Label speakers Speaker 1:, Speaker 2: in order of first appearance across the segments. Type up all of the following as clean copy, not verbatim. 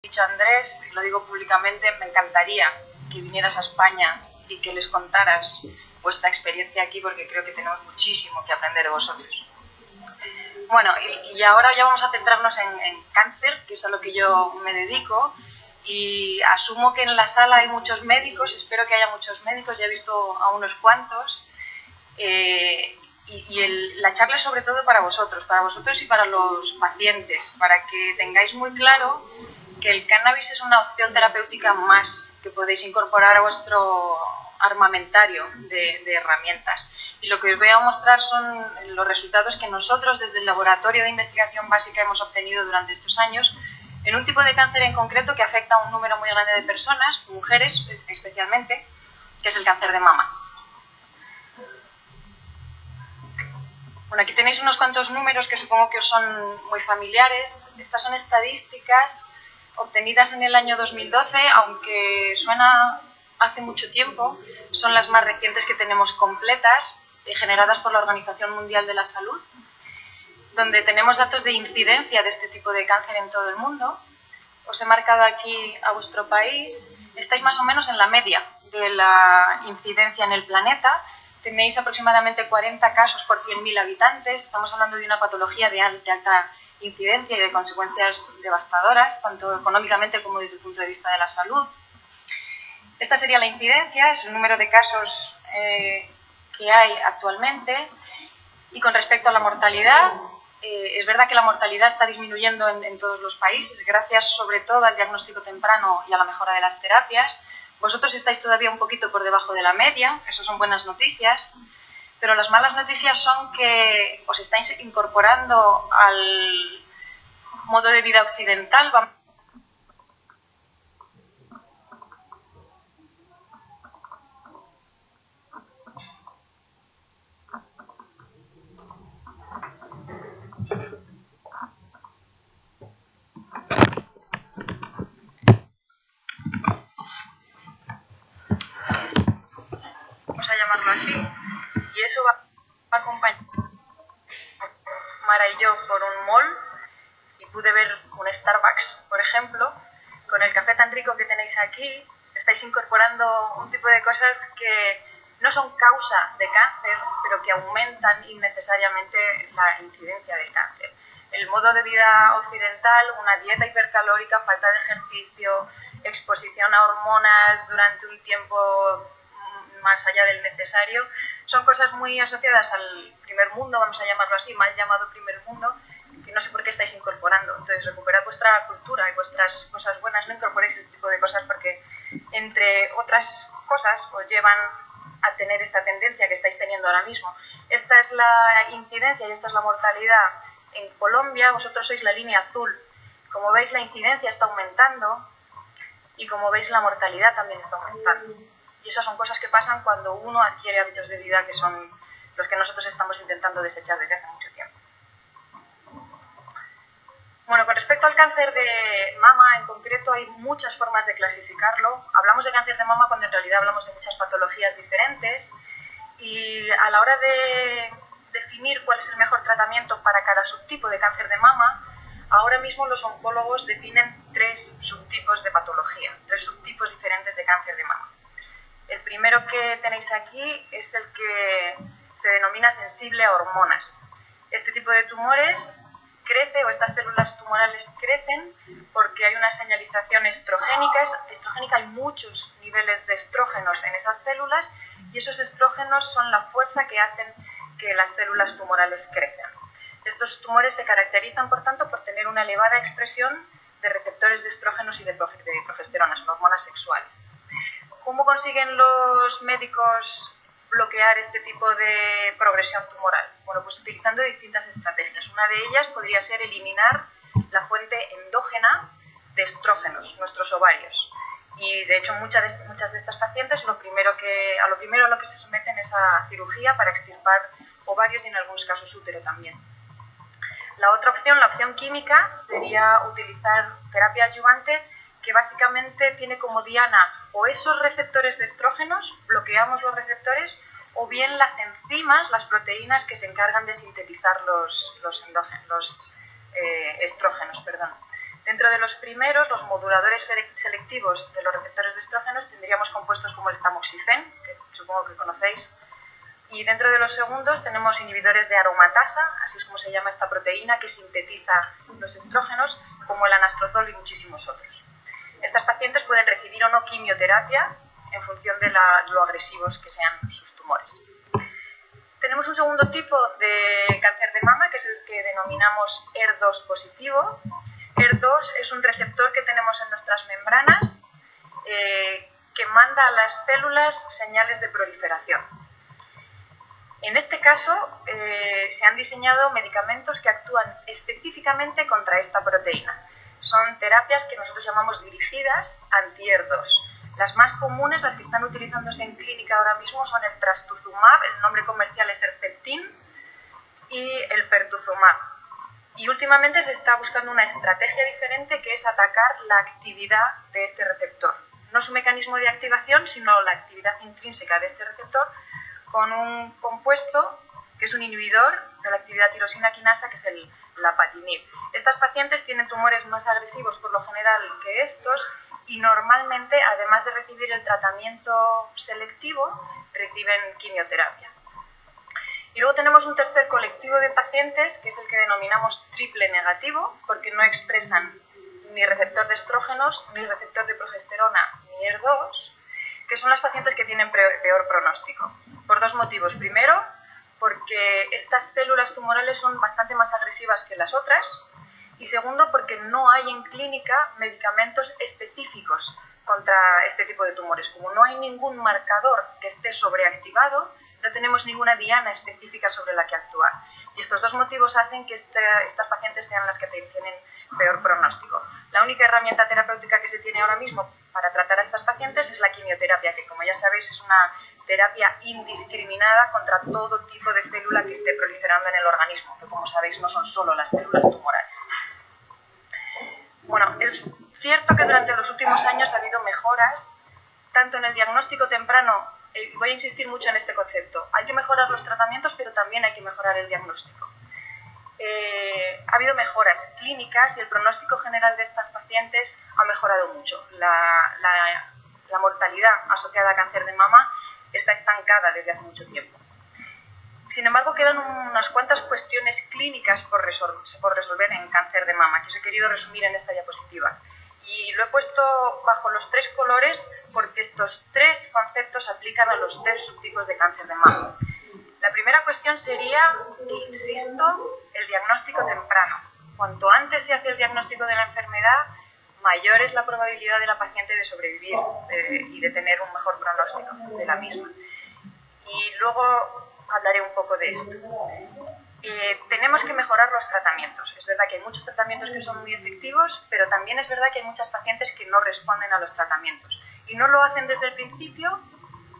Speaker 1: Dicho Andrés, y lo digo públicamente, me encantaría que vinieras a España y que les contaras vuestra experiencia aquí, porque creo que tenemos muchísimo que aprender de vosotros. Bueno, y ahora ya vamos a centrarnos en cáncer, que es a lo que yo me dedico, y asumo que en la sala hay muchos médicos, espero que haya muchos médicos, ya he visto a unos cuantos, la charla es sobre todo para vosotros y para los pacientes, para que tengáis muy claro que el cannabis es una opción terapéutica más que podéis incorporar a vuestro armamentario de herramientas. Y lo que os voy a mostrar son los resultados que nosotros desde el Laboratorio de Investigación Básica hemos obtenido durante estos años en un tipo de cáncer en concreto que afecta a un número muy grande de personas, mujeres especialmente, que es el cáncer de mama. Bueno, aquí tenéis unos cuantos números que supongo que os son muy familiares. Estas son estadísticas obtenidas en el año 2012, aunque suena hace mucho tiempo, son las más recientes que tenemos completas, generadas por la Organización Mundial de la Salud, donde tenemos datos de incidencia de este tipo de cáncer en todo el mundo. Os he marcado aquí a vuestro país, estáis más o menos en la media de la incidencia en el planeta. Tenéis aproximadamente 40 casos por 100.000 habitantes. Estamos hablando de una patología de alta incidencia y de consecuencias devastadoras, tanto económicamente como desde el punto de vista de la salud. Esta sería la incidencia, es el número de casos que hay actualmente. Y con respecto a la mortalidad, es verdad que la mortalidad está disminuyendo en todos los países, gracias sobre todo al diagnóstico temprano y a la mejora de las terapias. Vosotros estáis todavía un poquito por debajo de la media, eso son buenas noticias, pero las malas noticias son que os estáis incorporando al modo de vida occidental. Vamos a llamarlo así, y eso va a acompañar Mara y yo por un mall y pude ver un Starbucks, por ejemplo. Con el café tan rico que tenéis aquí, estáis incorporando un tipo de cosas que no son causa de cáncer, pero que aumentan innecesariamente la incidencia del cáncer. El modo de vida occidental, una dieta hipercalórica, falta de ejercicio, exposición a hormonas durante un tiempo más allá del necesario, son cosas muy asociadas al primer mundo, vamos a llamarlo así, mal llamado primer mundo, que no sé por qué estáis incorporando. Entonces, recuperad vuestra cultura y vuestras cosas buenas, no incorporéis este tipo de cosas porque, entre otras cosas, os llevan a tener esta tendencia que estáis teniendo ahora mismo. Esta es la incidencia y esta es la mortalidad en Colombia. Vosotros sois la línea azul. Como veis, la incidencia está aumentando y como veis, la mortalidad también está aumentando. Y esas son cosas que pasan cuando uno adquiere hábitos de vida que son los que nosotros estamos intentando desechar desde hace mucho tiempo. Bueno, con respecto al cáncer de mama en concreto, hay muchas formas de clasificarlo. Hablamos de cáncer de mama cuando en realidad hablamos de muchas patologías diferentes, y a la hora de definir cuál es el mejor tratamiento para cada subtipo de cáncer de mama, ahora mismo los oncólogos definen 3 subtipos de patología, 3 subtipos diferentes de cáncer de mama. El primero que tenéis aquí es el que se denomina sensible a hormonas. Este tipo de tumores crece, o estas células tumorales crecen porque hay una señalización estrogénica. Hay muchos niveles de estrógenos en esas células y esos estrógenos son la fuerza que hacen que las células tumorales crezcan. Estos tumores se caracterizan, por tanto, por tener una elevada expresión de receptores de estrógenos y de progesterona, son hormonas sexuales. ¿Cómo consiguen los médicos bloquear este tipo de progresión tumoral? Bueno, pues utilizando distintas estrategias. Una de ellas podría ser eliminar la fuente endógena de estrógenos, nuestros ovarios. Y de hecho muchas de estas pacientes a lo primero a lo que se someten es a cirugía para extirpar ovarios y en algunos casos útero también. La otra opción, la opción química, sería utilizar terapia adyuvante, que básicamente tiene como diana o esos receptores de estrógenos, bloqueamos los receptores, o bien las enzimas, las proteínas que se encargan de sintetizar los estrógenos. Dentro de los primeros, los moduladores selectivos de los receptores de estrógenos tendríamos compuestos como el tamoxifen, que supongo que conocéis, y dentro de los segundos tenemos inhibidores de aromatasa, así es como se llama esta proteína que sintetiza los estrógenos, como el anastrozol y muchísimos otros. Estas pacientes pueden recibir o no quimioterapia en función de lo agresivos que sean sus tumores. Tenemos un segundo tipo de cáncer de mama, que es el que denominamos HER2 positivo. HER2 es un receptor que tenemos en nuestras membranas que manda a las células señales de proliferación. En este caso, se han diseñado medicamentos que actúan específicamente contra esta proteína. Son terapias que nosotros llamamos dirigidas anti-HER2. Las más comunes, las que están utilizándose en clínica ahora mismo, son el trastuzumab, el nombre comercial es Herceptin, y el pertuzumab. Y últimamente se está buscando una estrategia diferente, que es atacar la actividad de este receptor. No su mecanismo de activación, sino la actividad intrínseca de este receptor, con un compuesto que es un inhibidor de la actividad tirosina quinasa, que es el lapatinib. Estas pacientes tienen tumores más agresivos por lo general que estos, y normalmente, además de recibir el tratamiento selectivo, reciben quimioterapia. Y luego tenemos un tercer colectivo de pacientes, que es el que denominamos triple negativo, porque no expresan ni receptor de estrógenos, ni receptor de progesterona, ni HER2, que son las pacientes que tienen peor pronóstico. Por dos motivos. Primero, porque estas células tumorales son bastante más agresivas que las otras, y segundo, porque no hay en clínica medicamentos específicos contra este tipo de tumores. Como no hay ningún marcador que esté sobreactivado, no tenemos ninguna diana específica sobre la que actuar. Y estos dos motivos hacen que estas pacientes sean las que tienen peor pronóstico. La única herramienta terapéutica que se tiene ahora mismo para tratar a estas pacientes es la quimioterapia, que como ya sabéis es una terapia indiscriminada contra todo tipo de célula que esté proliferando en el organismo, que como sabéis no son solo las células tumorales. Bueno, es cierto que durante los últimos años ha habido mejoras, tanto en el diagnóstico temprano, voy a insistir mucho en este concepto, hay que mejorar los tratamientos, pero también hay que mejorar el diagnóstico. Ha habido mejoras clínicas y el pronóstico general de estas pacientes ha mejorado mucho. La mortalidad asociada a cáncer de mama está estancada desde hace mucho tiempo. Sin embargo, quedan unas cuantas cuestiones clínicas por resolver en cáncer de mama, que os he querido resumir en esta diapositiva. Y lo he puesto bajo los tres colores porque estos tres conceptos aplican a los tres subtipos de cáncer de mama. La primera cuestión sería, insisto, el diagnóstico temprano. Cuanto antes se hace el diagnóstico de la enfermedad, mayor es la probabilidad de la paciente de sobrevivir y de tener un mejor pronóstico de la misma. Y luego hablaré un poco de esto. Tenemos que mejorar los tratamientos. Es verdad que hay muchos tratamientos que son muy efectivos, pero también es verdad que hay muchas pacientes que no responden a los tratamientos. Y no lo hacen desde el principio,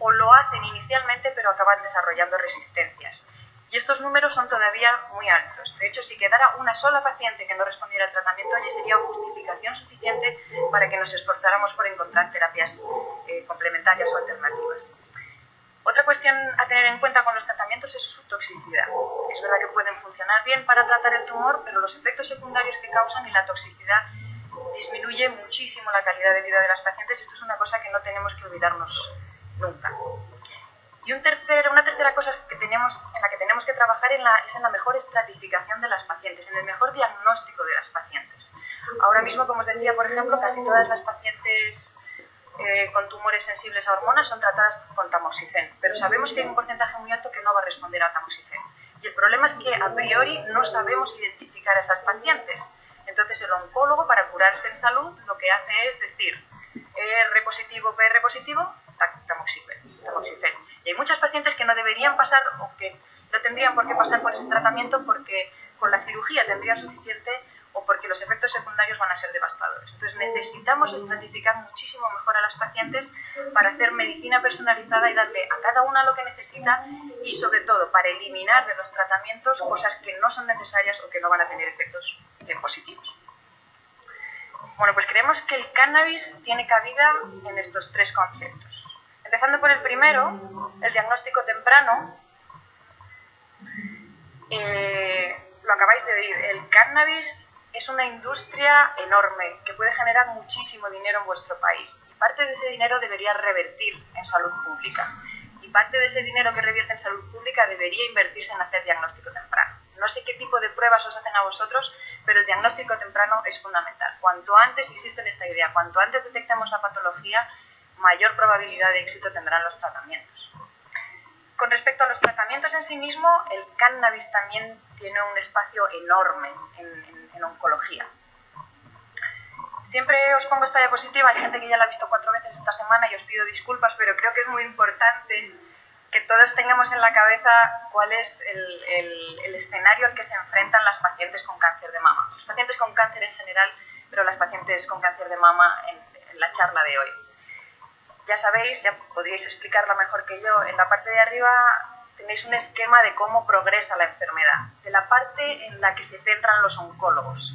Speaker 1: o lo hacen inicialmente, pero acaban desarrollando resistencias. Y estos números son todavía muy altos. De hecho, si quedara una sola paciente que no respondiera al tratamiento, ya sería justificación suficiente para que nos esforzáramos por encontrar terapias complementarias o alternativas. Otra cuestión a tener en cuenta con los tratamientos es su toxicidad. Es verdad que pueden funcionar bien para tratar el tumor, pero los efectos secundarios que causan y la toxicidad disminuye muchísimo la calidad de vida de las pacientes, y esto es una cosa que no tenemos que olvidarnos nunca. Y una tercera cosa en la que tenemos que trabajar es en la mejor estratificación de las pacientes, en el mejor diagnóstico de las pacientes. Ahora mismo, como os decía, por ejemplo, casi todas las pacientes con tumores sensibles a hormonas son tratadas con tamoxifen, pero sabemos que hay un porcentaje muy alto que no va a responder a tamoxifen. Y el problema es que a priori no sabemos identificar a esas pacientes. Entonces el oncólogo, para curarse en salud, lo que hace es decir ER positivo, PR positivo, tamoxifen. Y hay muchas pacientes que no deberían pasar o que no tendrían por qué pasar por ese tratamiento porque con la cirugía tendrían suficiente o porque los efectos secundarios van a ser devastadores. Entonces necesitamos estratificar muchísimo mejor a las pacientes para hacer medicina personalizada y darle a cada una lo que necesita, y sobre todo para eliminar de los tratamientos cosas que no son necesarias o que no van a tener efectos positivos. Bueno, pues creemos que el cannabis tiene cabida en estos tres conceptos. Empezando por el primero, el diagnóstico temprano. Lo acabáis de oír, el cannabis es una industria enorme que puede generar muchísimo dinero en vuestro país y parte de ese dinero debería revertir en salud pública y parte de ese dinero que revierte en salud pública debería invertirse en hacer diagnóstico temprano. No sé qué tipo de pruebas os hacen a vosotros, pero el diagnóstico temprano es fundamental. Cuanto antes existe esta idea, cuanto antes detectemos la patología, mayor probabilidad de éxito tendrán los tratamientos. Con respecto a los tratamientos en sí mismo, el cannabis también tiene un espacio enorme en oncología. Siempre os pongo esta diapositiva, hay gente que ya la ha visto 4 veces esta semana y os pido disculpas, pero creo que es muy importante que todos tengamos en la cabeza cuál es el escenario al que se enfrentan las pacientes con cáncer de mama. Los pacientes con cáncer en general, pero las pacientes con cáncer de mama en la charla de hoy. Ya sabéis, ya podríais explicarlo mejor que yo, en la parte de arriba tenéis un esquema de cómo progresa la enfermedad, de la parte en la que se centran los oncólogos.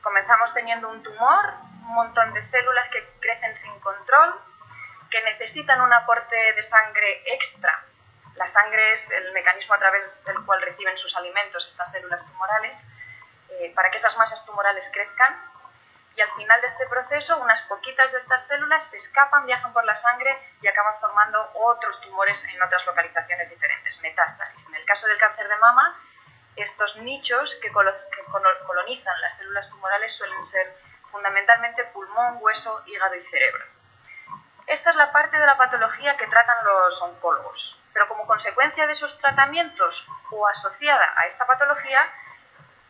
Speaker 1: Comenzamos teniendo un tumor, un montón de células que crecen sin control, que necesitan un aporte de sangre extra. La sangre es el mecanismo a través del cual reciben sus alimentos estas células tumorales, para que estas masas tumorales crezcan. Y al final de este proceso, unas poquitas de estas células se escapan, viajan por la sangre y acaban formando otros tumores en otras localizaciones diferentes, metástasis. En el caso del cáncer de mama, estos nichos que colonizan las células tumorales suelen ser fundamentalmente pulmón, hueso, hígado y cerebro. Esta es la parte de la patología que tratan los oncólogos, pero como consecuencia de esos tratamientos o asociada a esta patología,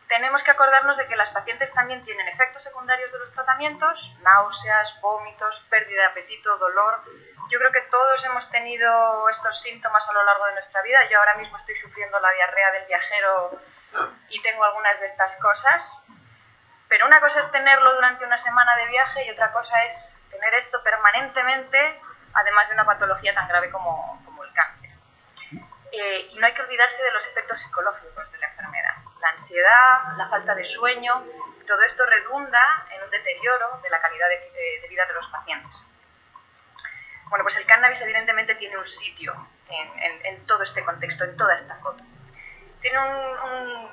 Speaker 1: tenemos que acordarnos de que las pacientes también tienen efectos secundarios de los tratamientos, náuseas, vómitos, pérdida de apetito, dolor. Yo creo que todos hemos tenido estos síntomas a lo largo de nuestra vida. Yo ahora mismo estoy sufriendo la diarrea del viajero y tengo algunas de estas cosas. Pero una cosa es tenerlo durante una semana de viaje y otra cosa es tener esto permanentemente, además de una patología tan grave como el cáncer. Y no hay que olvidarse de los efectos psicológicos de la enfermedad. La ansiedad, la falta de sueño, todo esto redunda en un deterioro de la calidad de vida de los pacientes. Bueno, pues el cannabis evidentemente tiene un sitio en todo este contexto, en toda esta foto. Tiene un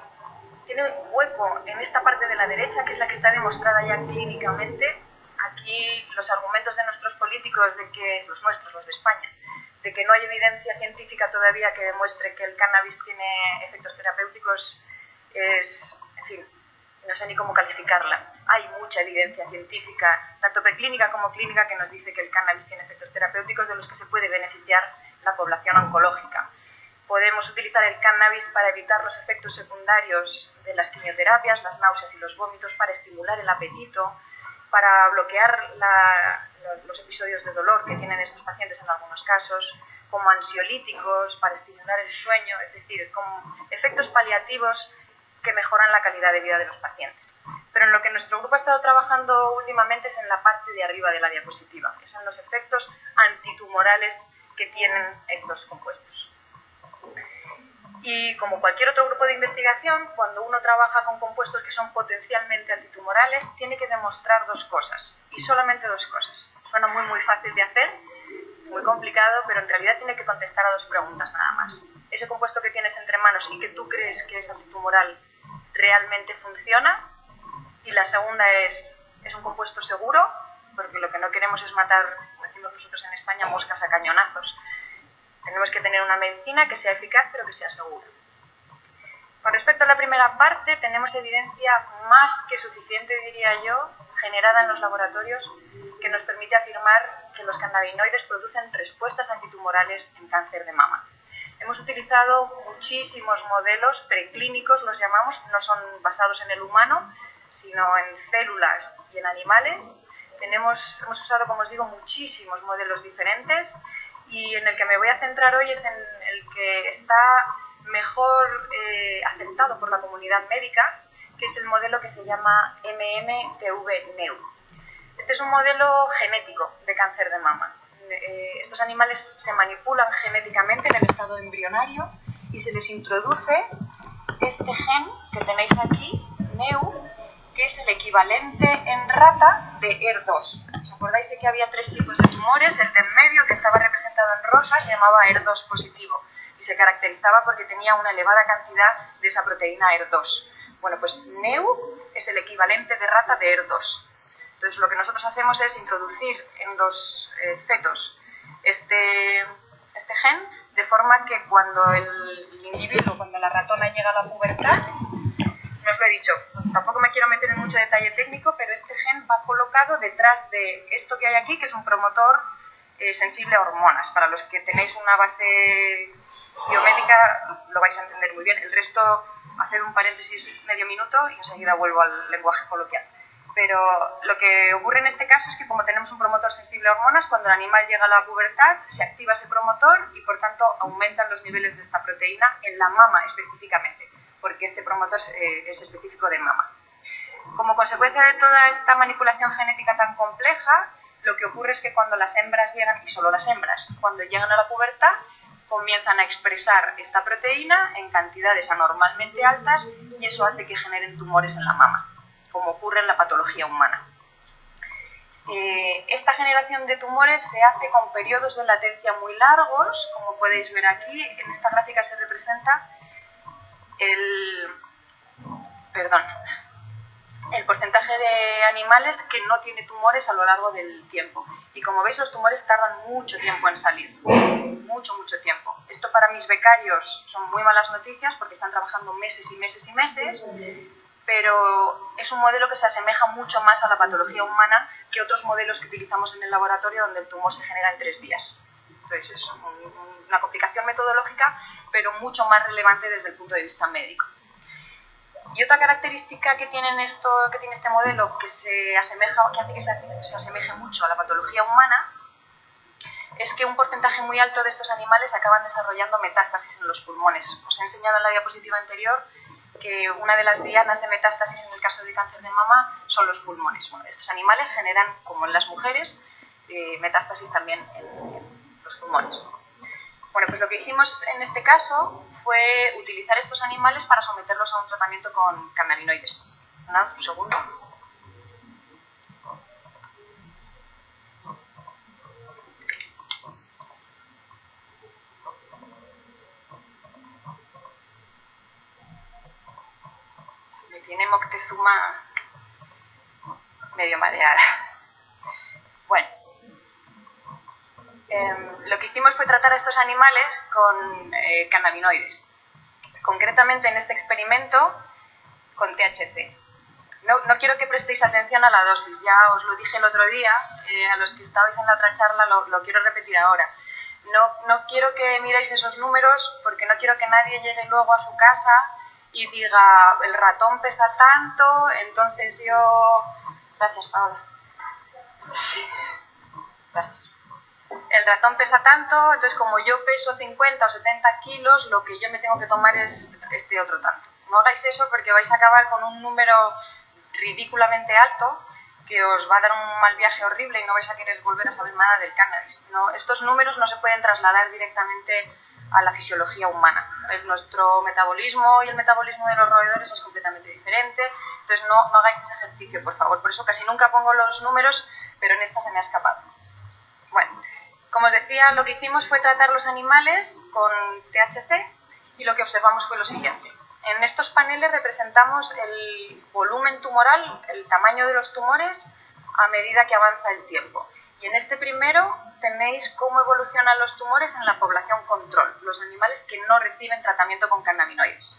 Speaker 1: hueco en esta parte de la derecha, que es la que está demostrada ya clínicamente. Aquí los argumentos de nuestros políticos, los nuestros, los de España, de que no hay evidencia científica todavía que demuestre que el cannabis tiene efectos terapéuticos, en fin, no sé ni cómo calificarla. Hay mucha evidencia científica, tanto preclínica como clínica, que nos dice que el cannabis tiene efectos terapéuticos de los que se puede beneficiar la población oncológica. Podemos utilizar el cannabis para evitar los efectos secundarios de las quimioterapias, las náuseas y los vómitos, para estimular el apetito, para bloquear los episodios de dolor que tienen estos pacientes en algunos casos, como ansiolíticos, para estimular el sueño, es decir, como efectos paliativos que mejoran la calidad de vida de los pacientes. Pero en lo que nuestro grupo ha estado trabajando últimamente es en la parte de arriba de la diapositiva, que son los efectos antitumorales que tienen estos compuestos. Y como cualquier otro grupo de investigación, cuando uno trabaja con compuestos que son potencialmente antitumorales, tiene que demostrar 2 cosas, y solamente 2 cosas. Suena muy fácil de hacer, muy complicado, pero en realidad tiene que contestar a 2 preguntas nada más. Ese compuesto que tienes entre manos y que tú crees que es antitumoral, ¿realmente funciona? Y la segunda es un compuesto seguro, porque lo que no queremos es matar, como decimos nosotros en España, moscas a cañonazos. Tenemos que tener una medicina que sea eficaz, pero que sea segura. Con respecto a la primera parte, tenemos evidencia más que suficiente, diría yo, generada en los laboratorios, que nos permite afirmar que los cannabinoides producen respuestas antitumorales en cáncer de mama. Hemos utilizado muchísimos modelos preclínicos, los llamamos, no son basados en el humano, sino en células y en animales. Hemos usado, como os digo, muchísimos modelos diferentes, y en el que me voy a centrar hoy es en el que está mejor aceptado por la comunidad médica, que es el modelo que se llama MMTV-NEU. Este es un modelo genético de cáncer de mama. Estos animales se manipulan genéticamente en el estado embrionario y se les introduce este gen que tenéis aquí, NEU, que es el equivalente en rata de ER2. ¿Os acordáis de que había 3 tipos de tumores? El de en medio, que estaba representado en rosa, se llamaba ER2 positivo y se caracterizaba porque tenía una elevada cantidad de esa proteína ER2. Bueno, pues NEU es el equivalente de rata de ER2. Entonces, lo que nosotros hacemos es introducir en los fetos este gen, de forma que cuando el individuo, cuando la ratona llega a la pubertad, no os lo he dicho, tampoco me quiero meter en mucho detalle técnico, pero este gen va colocado detrás de esto que hay aquí, que es un promotor sensible a hormonas. Para los que tenéis una base biomédica lo vais a entender muy bien. El resto, hacer un paréntesis medio minuto y enseguida vuelvo al lenguaje coloquial. Pero lo que ocurre en este caso es que como tenemos un promotor sensible a hormonas, cuando el animal llega a la pubertad se activa ese promotor y por tanto aumentan los niveles de esta proteína en la mama específicamente, porque este promotor es específico de mama. Como consecuencia de toda esta manipulación genética tan compleja, lo que ocurre es que cuando las hembras llegan, y solo las hembras, cuando llegan a la pubertad, comienzan a expresar esta proteína en cantidades anormalmente altas y eso hace que generen tumores en la mama, como ocurre en la patología humana. Esta generación de tumores se hace con periodos de latencia muy largos, como podéis ver aquí. En esta gráfica se representa el porcentaje de animales que no tiene tumores a lo largo del tiempo. Y como veis, los tumores tardan mucho tiempo en salir, mucho tiempo. Esto para mis becarios son muy malas noticias porque están trabajando meses y meses y meses, pero es un modelo que se asemeja mucho más a la patología humana que otros modelos que utilizamos en el laboratorio donde el tumor se genera en 3 días. Entonces es una complicación metodológica, pero mucho más relevante desde el punto de vista médico. Y otra característica que tiene este modelo que hace que se asemeje mucho a la patología humana es que un porcentaje muy alto de estos animales acaban desarrollando metástasis en los pulmones. Os he enseñado en la diapositiva anterior que una de las dianas de metástasis en el caso de cáncer de mama son los pulmones. Bueno, estos animales generan, como en las mujeres, metástasis también en los pulmones. Bueno, pues lo que hicimos en este caso fue utilizar estos animales para someterlos a un tratamiento con cannabinoides. Un segundo. Me tiene Moctezuma medio mareada. Bueno, lo que hicimos fue tratar a estos animales con cannabinoides. Concretamente en este experimento con THC. No quiero que prestéis atención a la dosis, ya os lo dije el otro día, a los que estabais en la otra charla lo quiero repetir ahora. No quiero que miréis esos números porque no quiero que nadie llegue luego a su casa y diga el ratón pesa tanto, entonces yo... Gracias, Paola. Sí. Gracias. El ratón pesa tanto, entonces como yo peso 50 o 70 kilos, lo que yo me tengo que tomar es este otro tanto. No hagáis eso porque vais a acabar con un número ridículamente alto que os va a dar un mal viaje horrible y no vais a querer volver a saber nada del cannabis. No, estos números no se pueden trasladar directamente a la fisiología humana. Nuestro metabolismo y el metabolismo de los roedores es completamente diferente, entonces no hagáis ese ejercicio, por favor. Por eso casi nunca pongo los números, pero en esta se me ha escapado. Bueno, como os decía, lo que hicimos fue tratar los animales con THC y lo que observamos fue lo siguiente. En estos paneles representamos el volumen tumoral, el tamaño de los tumores a medida que avanza el tiempo. Y en este primero tenéis cómo evolucionan los tumores en la población control, los animales que no reciben tratamiento con cannabinoides.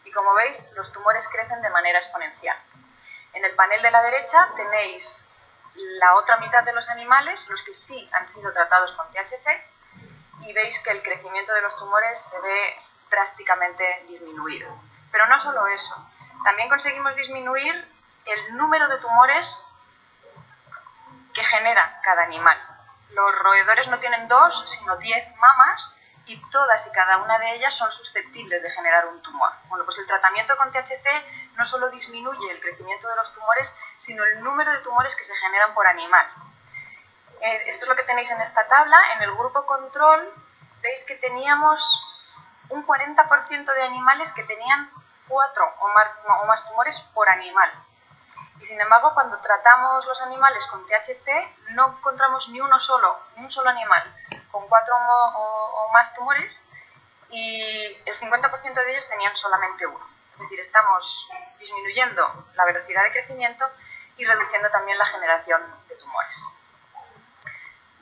Speaker 1: Y como veis, los tumores crecen de manera exponencial. En el panel de la derecha tenéis la otra mitad de los animales, los que sí han sido tratados con THC, y veis que el crecimiento de los tumores se ve drásticamente disminuido. Pero no solo eso, también conseguimos disminuir el número de tumores que genera cada animal. Los roedores no tienen 2, sino 10 mamas y todas y cada una de ellas son susceptibles de generar un tumor. Bueno, pues el tratamiento con THC no solo disminuye el crecimiento de los tumores, sino el número de tumores que se generan por animal. Esto es lo que tenéis en esta tabla. En el grupo control veis que teníamos un 40% de animales que tenían 4 o más tumores por animal. Y sin embargo, cuando tratamos los animales con THC, no encontramos ni un solo animal con 4 o más tumores y el 50% de ellos tenían solamente uno. Es decir, estamos disminuyendo la velocidad de crecimiento y reduciendo también la generación de tumores.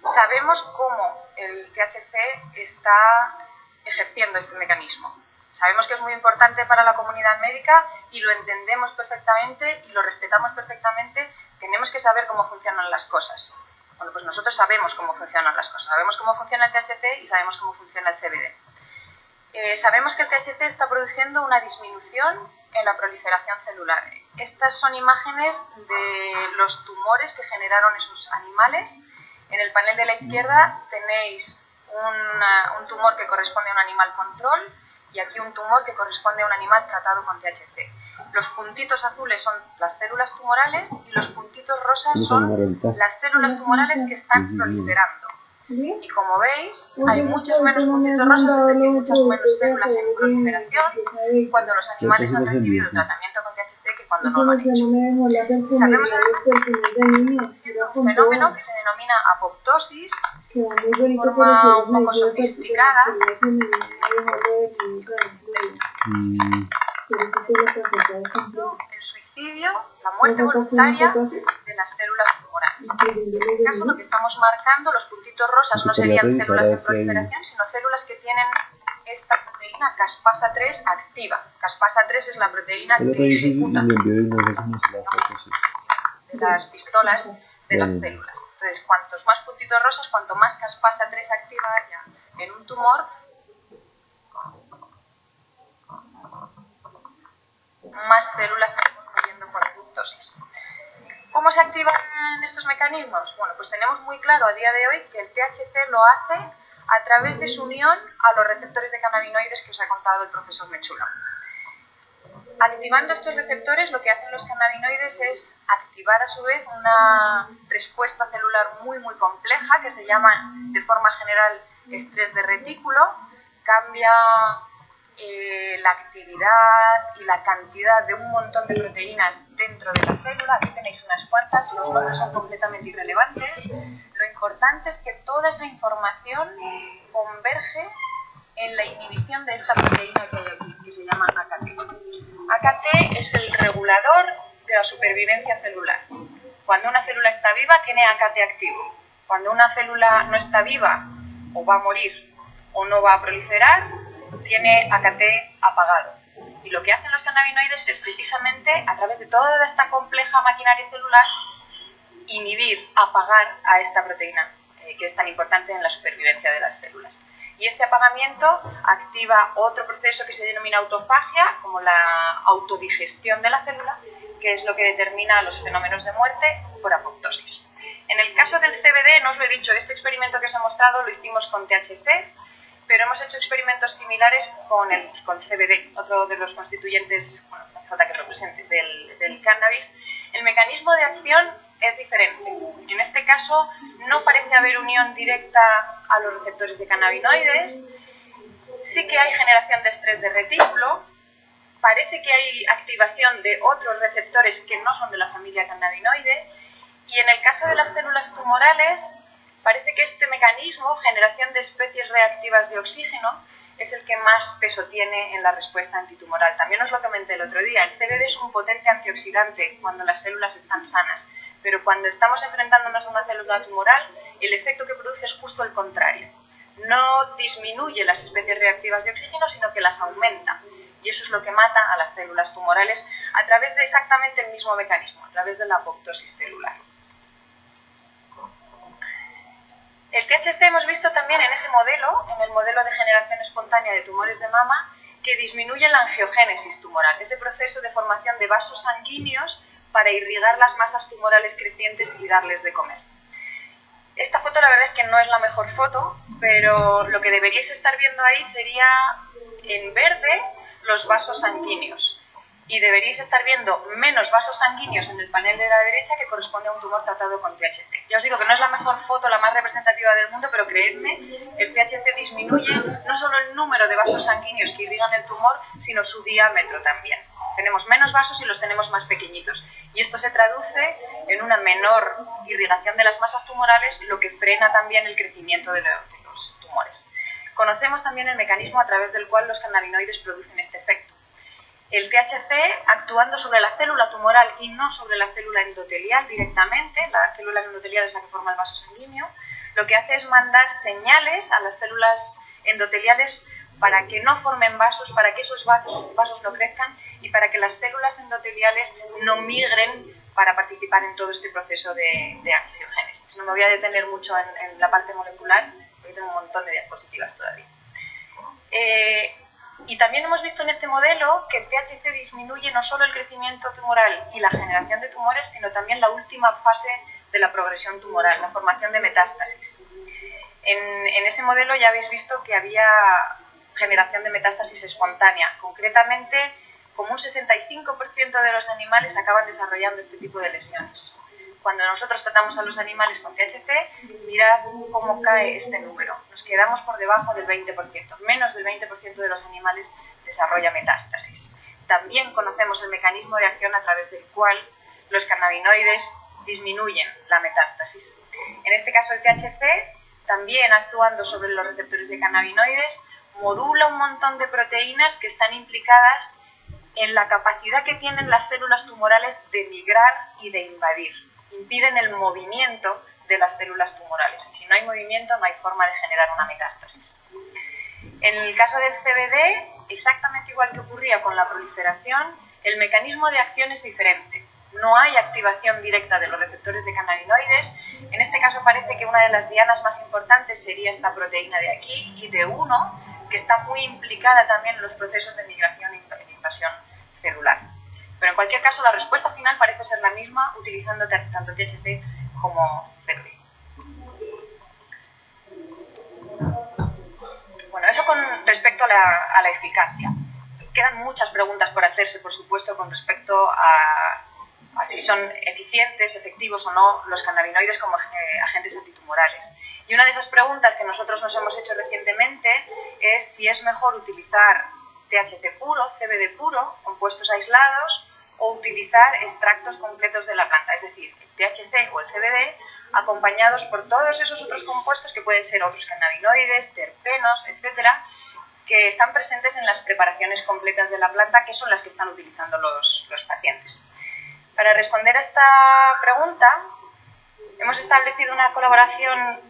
Speaker 1: Sabemos cómo el THC está ejerciendo este mecanismo. Sabemos que es muy importante para la comunidad médica y lo entendemos perfectamente y lo respetamos perfectamente. Tenemos que saber cómo funcionan las cosas. Bueno, pues nosotros sabemos cómo funcionan las cosas. Sabemos cómo funciona el THC y sabemos cómo funciona el CBD. Sabemos que el THC está produciendo una disminución en la proliferación celular. Estas son imágenes de los tumores que generaron esos animales. En el panel de la izquierda tenéis un tumor que corresponde a un animal control y aquí un tumor que corresponde a un animal tratado con THC. Los puntitos azules son las células tumorales y los puntitos rosas son las células tumorales que están proliferando. Y como veis, hay muchos menos puntitos rosas, es decir, muchas menos células en proliferación cuando los animales han recibido tratamiento con THC que cuando no lo han hecho. Sabemos un fenómeno que se denomina apoptosis, de forma un poco sofisticada. El suicidio, la muerte voluntaria de las células tumorales. En este caso lo que estamos marcando, los puntitos rosas no serían células en proliferación, sino células que tienen esta proteína caspasa 3 activa. Caspasa 3 es la proteína que ejecuta de las pistolas de las células. Entonces, cuantos más puntitos rosas, cuanto más caspasa 3 activa haya en un tumor, más células estamos muriendo por apoptosis. ¿Cómo se activan estos mecanismos? Bueno, pues tenemos muy claro a día de hoy que el THC lo hace a través de su unión a los receptores de cannabinoides que os ha contado el profesor Mechulla. Activando estos receptores, lo que hacen los cannabinoides es activar a su vez una respuesta celular muy compleja que se llama de forma general estrés de retículo. Cambia la actividad y la cantidad de un montón de proteínas dentro de la célula. Aquí tenéis unas cuantas, los nombres son completamente irrelevantes. Lo importante es que toda esa información converge en la inhibición de esta proteína que hay aquí, que se llama AKT. AKT es el regulador de la supervivencia celular. Cuando una célula está viva, tiene AKT activo. Cuando una célula no está viva, o va a morir, o no va a proliferar, tiene AKT apagado. Y lo que hacen los cannabinoides es precisamente, a través de toda esta compleja maquinaria celular, inhibir, apagar a esta proteína que es tan importante en la supervivencia de las células. Y este apagamiento activa otro proceso que se denomina autofagia, como la autodigestión de la célula, que es lo que determina los fenómenos de muerte por apoptosis. En el caso del CBD, no os lo he dicho, este experimento que os he mostrado lo hicimos con THC, pero hemos hecho experimentos similares con CBD, otro de los constituyentes, bueno, no falta que represente, del cannabis. El mecanismo de acción es diferente. En este caso no parece haber unión directa a los receptores de cannabinoides, sí que hay generación de estrés de retículo, parece que hay activación de otros receptores que no son de la familia cannabinoide, y en el caso de las células tumorales parece que este mecanismo, generación de especies reactivas de oxígeno, es el que más peso tiene en la respuesta antitumoral. También os lo comenté el otro día, el CBD es un potente antioxidante cuando las células están sanas, pero cuando estamos enfrentándonos a una célula tumoral, el efecto que produce es justo el contrario. No disminuye las especies reactivas de oxígeno, sino que las aumenta. Y eso es lo que mata a las células tumorales a través de exactamente el mismo mecanismo, a través de la apoptosis celular. El THC hemos visto también en ese modelo, en el modelo de generación espontánea de tumores de mama, que disminuye la angiogénesis tumoral, ese proceso de formación de vasos sanguíneos para irrigar las masas tumorales crecientes y darles de comer. Esta foto la verdad es que no es la mejor foto, pero lo que deberíais estar viendo ahí sería en verde los vasos sanguíneos. Y deberíais estar viendo menos vasos sanguíneos en el panel de la derecha que corresponde a un tumor tratado con THC. Ya os digo que no es la mejor foto, la más representativa del mundo, pero creedme, el THC disminuye no solo el número de vasos sanguíneos que irrigan el tumor, sino su diámetro también. Tenemos menos vasos y los tenemos más pequeñitos. Y esto se traduce en una menor irrigación de las masas tumorales, lo que frena también el crecimiento de los tumores. Conocemos también el mecanismo a través del cual los cannabinoides producen este efecto. El THC, actuando sobre la célula tumoral y no sobre la célula endotelial directamente, la célula endotelial es la que forma el vaso sanguíneo, lo que hace es mandar señales a las células endoteliales para que no formen vasos, para que esos vasos no crezcan y para que las células endoteliales no migren para participar en todo este proceso de angiogénesis. No me voy a detener mucho en la parte molecular, porque tengo un montón de diapositivas todavía. Y también hemos visto en este modelo que el THC disminuye no solo el crecimiento tumoral y la generación de tumores, sino también la última fase de la progresión tumoral, la formación de metástasis. En ese modelo ya habéis visto que había generación de metástasis espontánea. Concretamente, como un 65% de los animales acaban desarrollando este tipo de lesiones. Cuando nosotros tratamos a los animales con THC, mirad cómo cae este número. Nos quedamos por debajo del 20%. Menos del 20% de los animales desarrolla metástasis. También conocemos el mecanismo de acción a través del cual los cannabinoides disminuyen la metástasis. En este caso, el THC, también actuando sobre los receptores de cannabinoides, modula un montón de proteínas que están implicadas en la capacidad que tienen las células tumorales de migrar y de invadir. Impiden el movimiento de las células tumorales. Y si no hay movimiento, no hay forma de generar una metástasis. En el caso del CBD, exactamente igual que ocurría con la proliferación, el mecanismo de acción es diferente. No hay activación directa de los receptores de cannabinoides. En este caso parece que una de las dianas más importantes sería esta proteína de aquí, ID1, que está muy implicada también en los procesos de migración e invasión celular. Pero en cualquier caso, la respuesta final parece ser la misma utilizando tanto THC como CBD. Bueno, eso con respecto a la eficacia. Quedan muchas preguntas por hacerse, por supuesto, con respecto a si son eficientes, efectivos o no los cannabinoides como agentes antitumorales. Y una de esas preguntas que nosotros nos hemos hecho recientemente es si es mejor utilizar THC puro, CBD puro, compuestos aislados, o utilizar extractos completos de la planta, es decir, el THC o el CBD, acompañados por todos esos otros compuestos que pueden ser otros cannabinoides, terpenos, etcétera, que están presentes en las preparaciones completas de la planta, que son las que están utilizando los pacientes. Para responder a esta pregunta, hemos establecido una colaboración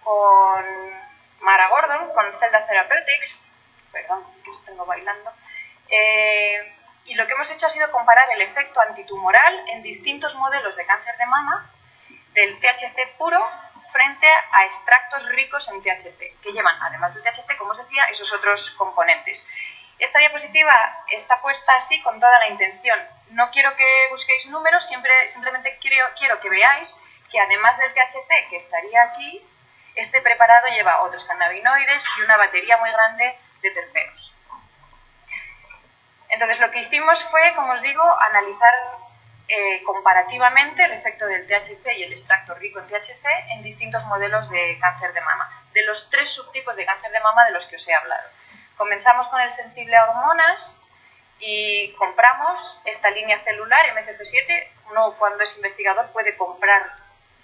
Speaker 1: con Mara Gordon, con Celda Therapeutics, perdón, que os tengo bailando, y lo que hemos hecho ha sido comparar el efecto antitumoral en distintos modelos de cáncer de mama del THC puro frente a extractos ricos en THC, que llevan, además del THC, como os decía, esos otros componentes. Esta diapositiva está puesta así con toda la intención. No quiero que busquéis números, simplemente quiero que veáis que además del THC, que estaría aquí, este preparado lleva otros cannabinoides y una batería muy grande de terpenos. Entonces, lo que hicimos fue, como os digo, analizar comparativamente el efecto del THC y el extracto rico en THC en distintos modelos de cáncer de mama, de los 3 subtipos de cáncer de mama de los que os he hablado. Comenzamos con el sensible a hormonas y compramos esta línea celular MCC7. Uno, cuando es investigador, puede comprar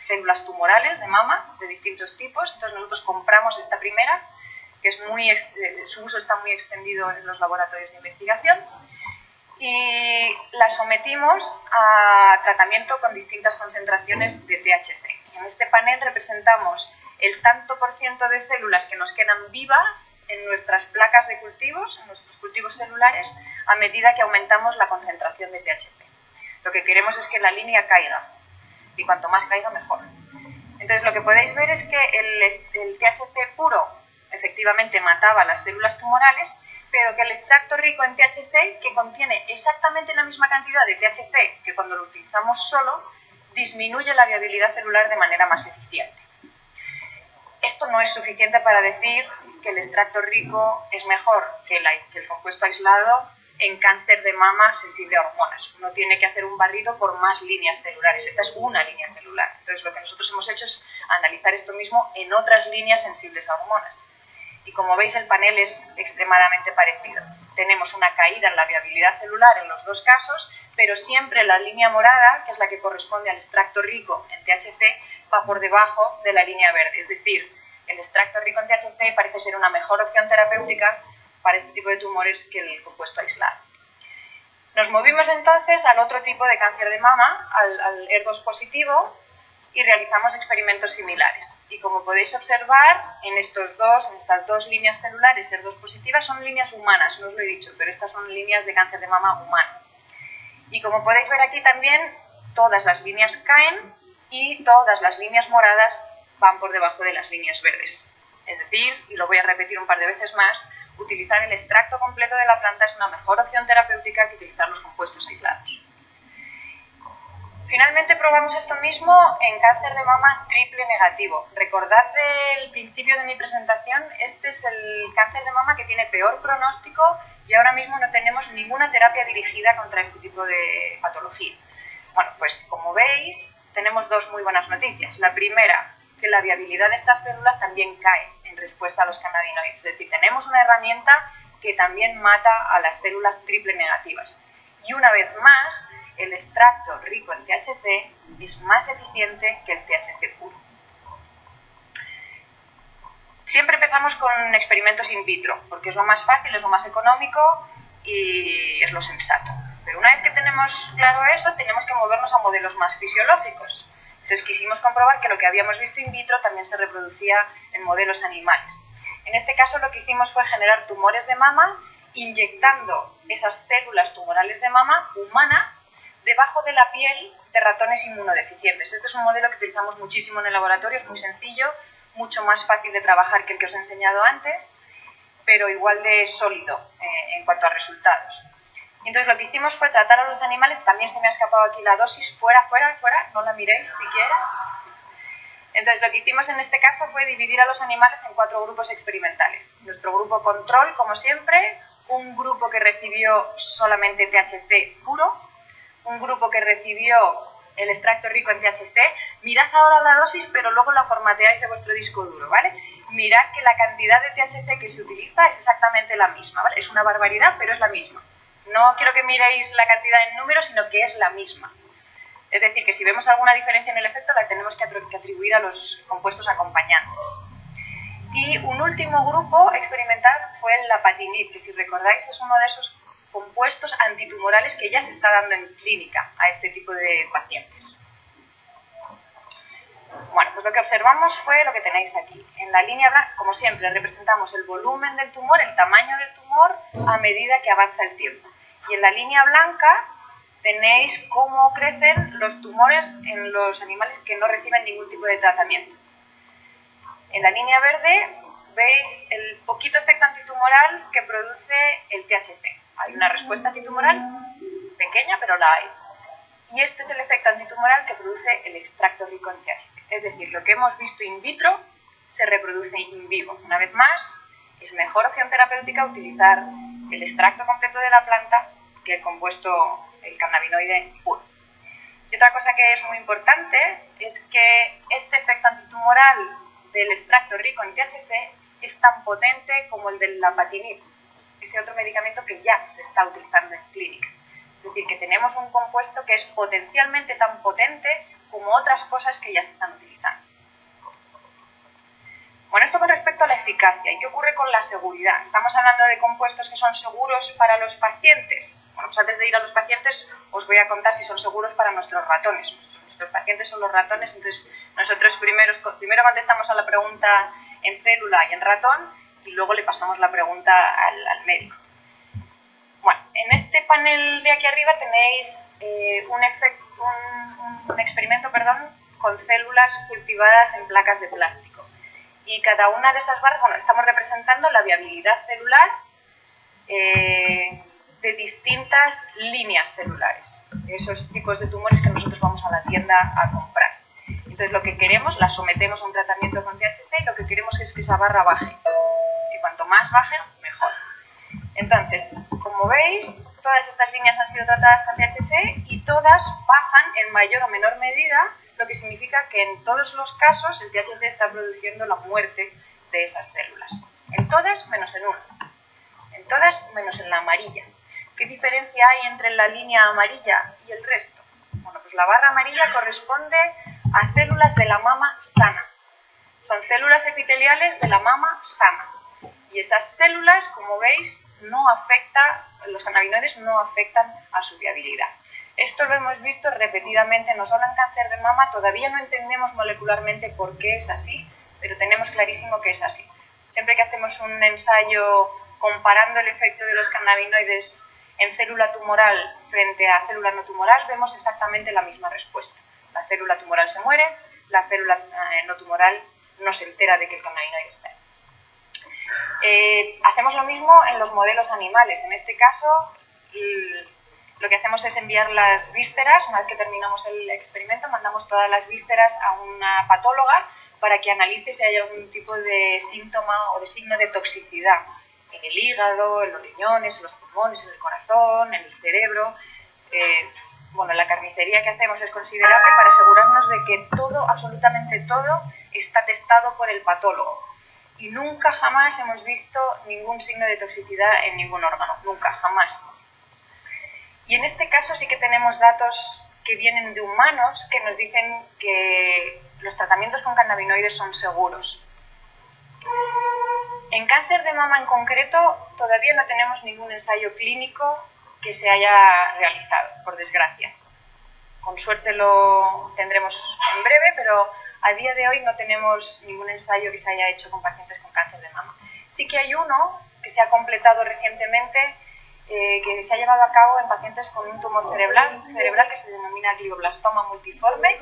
Speaker 1: células tumorales de mama de distintos tipos. Entonces nosotros compramos esta primera, que es su uso está muy extendido en los laboratorios de investigación, y la sometimos a tratamiento con distintas concentraciones de THC. En este panel representamos el tanto por ciento de células que nos quedan vivas en nuestras placas de cultivos, en nuestros cultivos celulares, a medida que aumentamos la concentración de THC. Lo que queremos es que la línea caiga, y cuanto más caiga, mejor. Entonces, lo que podéis ver es que el THC puro efectivamente mataba las células tumorales, pero que el extracto rico en THC, que contiene exactamente la misma cantidad de THC que cuando lo utilizamos solo, disminuye la viabilidad celular de manera más eficiente. Esto no es suficiente para decir que el extracto rico es mejor que el compuesto aislado en cáncer de mama sensible a hormonas. Uno tiene que hacer un barrido por más líneas celulares. Esta es una línea celular. Entonces, lo que nosotros hemos hecho es analizar esto mismo en otras líneas sensibles a hormonas. Y como veis, el panel es extremadamente parecido. Tenemos una caída en la viabilidad celular en los dos casos, pero siempre la línea morada, que es la que corresponde al extracto rico en THC, va por debajo de la línea verde. Es decir, el extracto rico en THC parece ser una mejor opción terapéutica para este tipo de tumores que el compuesto aislado. Nos movimos entonces al otro tipo de cáncer de mama, al ER2 positivo, y realizamos experimentos similares. Y como podéis observar, en estas dos líneas celulares ER2 positivas son líneas humanas, no os lo he dicho, pero estas son líneas de cáncer de mama humano. Y como podéis ver aquí también, todas las líneas caen y todas las líneas moradas van por debajo de las líneas verdes. Es decir, y lo voy a repetir un par de veces más, utilizar el extracto completo de la planta es una mejor opción terapéutica que utilizar los compuestos aislados. Finalmente probamos esto mismo en cáncer de mama triple negativo. Recordad del principio de mi presentación, este es el cáncer de mama que tiene peor pronóstico y ahora mismo no tenemos ninguna terapia dirigida contra este tipo de patología. Bueno, pues como veis, tenemos dos muy buenas noticias. La primera, que la viabilidad de estas células también cae en respuesta a los cannabinoides. Es decir, tenemos una herramienta que también mata a las células triple negativas. Y una vez más, el extracto rico en THC es más eficiente que el THC puro. Siempre empezamos con experimentos in vitro, porque es lo más fácil, es lo más económico y es lo sensato. Pero una vez que tenemos claro eso, tenemos que movernos a modelos más fisiológicos. Entonces quisimos comprobar que lo que habíamos visto in vitro también se reproducía en modelos animales. En este caso lo que hicimos fue generar tumores de mama inyectando esas células tumorales de mama humana debajo de la piel de ratones inmunodeficientes. Este es un modelo que utilizamos muchísimo en el laboratorio, es muy sencillo, mucho más fácil de trabajar que el que os he enseñado antes, pero igual de sólido en cuanto a resultados. Entonces lo que hicimos fue tratar a los animales, también se me ha escapado aquí la dosis, fuera, no la miréis siquiera. Entonces lo que hicimos en este caso fue dividir a los animales en 4 grupos experimentales. Nuestro grupo control, como siempre, un grupo que recibió solamente THC puro, un grupo que recibió el extracto rico en THC. Mirad ahora la dosis, pero luego la formateáis de vuestro disco duro, ¿vale? Mirad que la cantidad de THC que se utiliza es exactamente la misma, ¿vale? Es una barbaridad, pero es la misma. No quiero que miréis la cantidad en números, sino que es la misma. Es decir, que si vemos alguna diferencia en el efecto, la tenemos que atribuir a los compuestos acompañantes. Y un último grupo experimental fue el lapatinib, que si recordáis es uno de esos compuestos antitumorales que ya se está dando en clínica a este tipo de pacientes. Bueno, pues lo que observamos fue lo que tenéis aquí. En la línea blanca, como siempre, representamos el volumen del tumor, el tamaño del tumor, a medida que avanza el tiempo. Y en la línea blanca tenéis cómo crecen los tumores en los animales que no reciben ningún tipo de tratamiento. En la línea verde veis el poquito efecto antitumoral que produce el THC. Hay una respuesta antitumoral pequeña, pero la hay. Y este es el efecto antitumoral que produce el extracto rico en THC. Es decir, lo que hemos visto in vitro se reproduce in vivo. Una vez más, es mejor opción terapéutica utilizar el extracto completo de la planta que el compuesto, el cannabinoide puro. Y otra cosa que es muy importante es que este efecto antitumoral del extracto rico en THC es tan potente como el del lapatinib, ese otro medicamento que ya se está utilizando en clínica. Es decir, que tenemos un compuesto que es potencialmente tan potente como otras cosas que ya se están utilizando. Bueno, esto con respecto a la eficacia. ¿Y qué ocurre con la seguridad? Estamos hablando de compuestos que son seguros para los pacientes. Bueno, pues antes de ir a los pacientes os voy a contar si son seguros para nuestros ratones. Nuestros pacientes son los ratones, entonces nosotros primero contestamos a la pregunta en célula y en ratón y luego le pasamos la pregunta al médico. Bueno, en este panel de aquí arriba tenéis un experimento con células cultivadas en placas de plástico. Y cada una de esas barras, bueno, estamos representando la viabilidad celular de distintas líneas celulares, esos tipos de tumores que nosotros vamos a la tienda a comprar. Entonces lo que queremos, la sometemos a un tratamiento con THC y lo que queremos es que esa barra baje. Y cuanto más baje, mejor. Entonces, como veis, todas estas líneas han sido tratadas con THC y todas bajan en mayor o menor medida, lo que significa que en todos los casos el THC está produciendo la muerte de esas células. En todas menos en una. En todas menos en la amarilla. ¿Qué diferencia hay entre la línea amarilla y el resto? Bueno, pues la barra amarilla corresponde a células de la mama sana. Son células epiteliales de la mama sana. Y esas células, como veis, los cannabinoides no afectan a su viabilidad. Esto lo hemos visto repetidamente, no solo en cáncer de mama, todavía no entendemos molecularmente por qué es así, pero tenemos clarísimo que es así. Siempre que hacemos un ensayo comparando el efecto de los cannabinoides en célula tumoral frente a célula no tumoral, vemos exactamente la misma respuesta. La célula tumoral se muere, la célula no tumoral no se entera de que el cannabinoide está ahí. Hacemos lo mismo en los modelos animales. En este caso, lo que hacemos es enviar las vísceras. Una vez que terminamos el experimento, mandamos todas las vísceras a una patóloga para que analice si hay algún tipo de síntoma o de signo de toxicidad en el hígado, en los riñones, en los pulmones, en el corazón, en el cerebro. Bueno, la carnicería que hacemos es considerable para asegurarnos de que todo, absolutamente todo, está testado por el patólogo. Y nunca jamás hemos visto ningún signo de toxicidad en ningún órgano, nunca, jamás. Y en este caso sí que tenemos datos que vienen de humanos que nos dicen que los tratamientos con cannabinoides son seguros. En cáncer de mama en concreto todavía no tenemos ningún ensayo clínico que se haya realizado, por desgracia. Con suerte lo tendremos en breve, pero a día de hoy no tenemos ningún ensayo que se haya hecho con pacientes con cáncer de mama. Sí que hay uno que se ha completado recientemente, que se ha llevado a cabo en pacientes con un tumor cerebral que se denomina glioblastoma multiforme.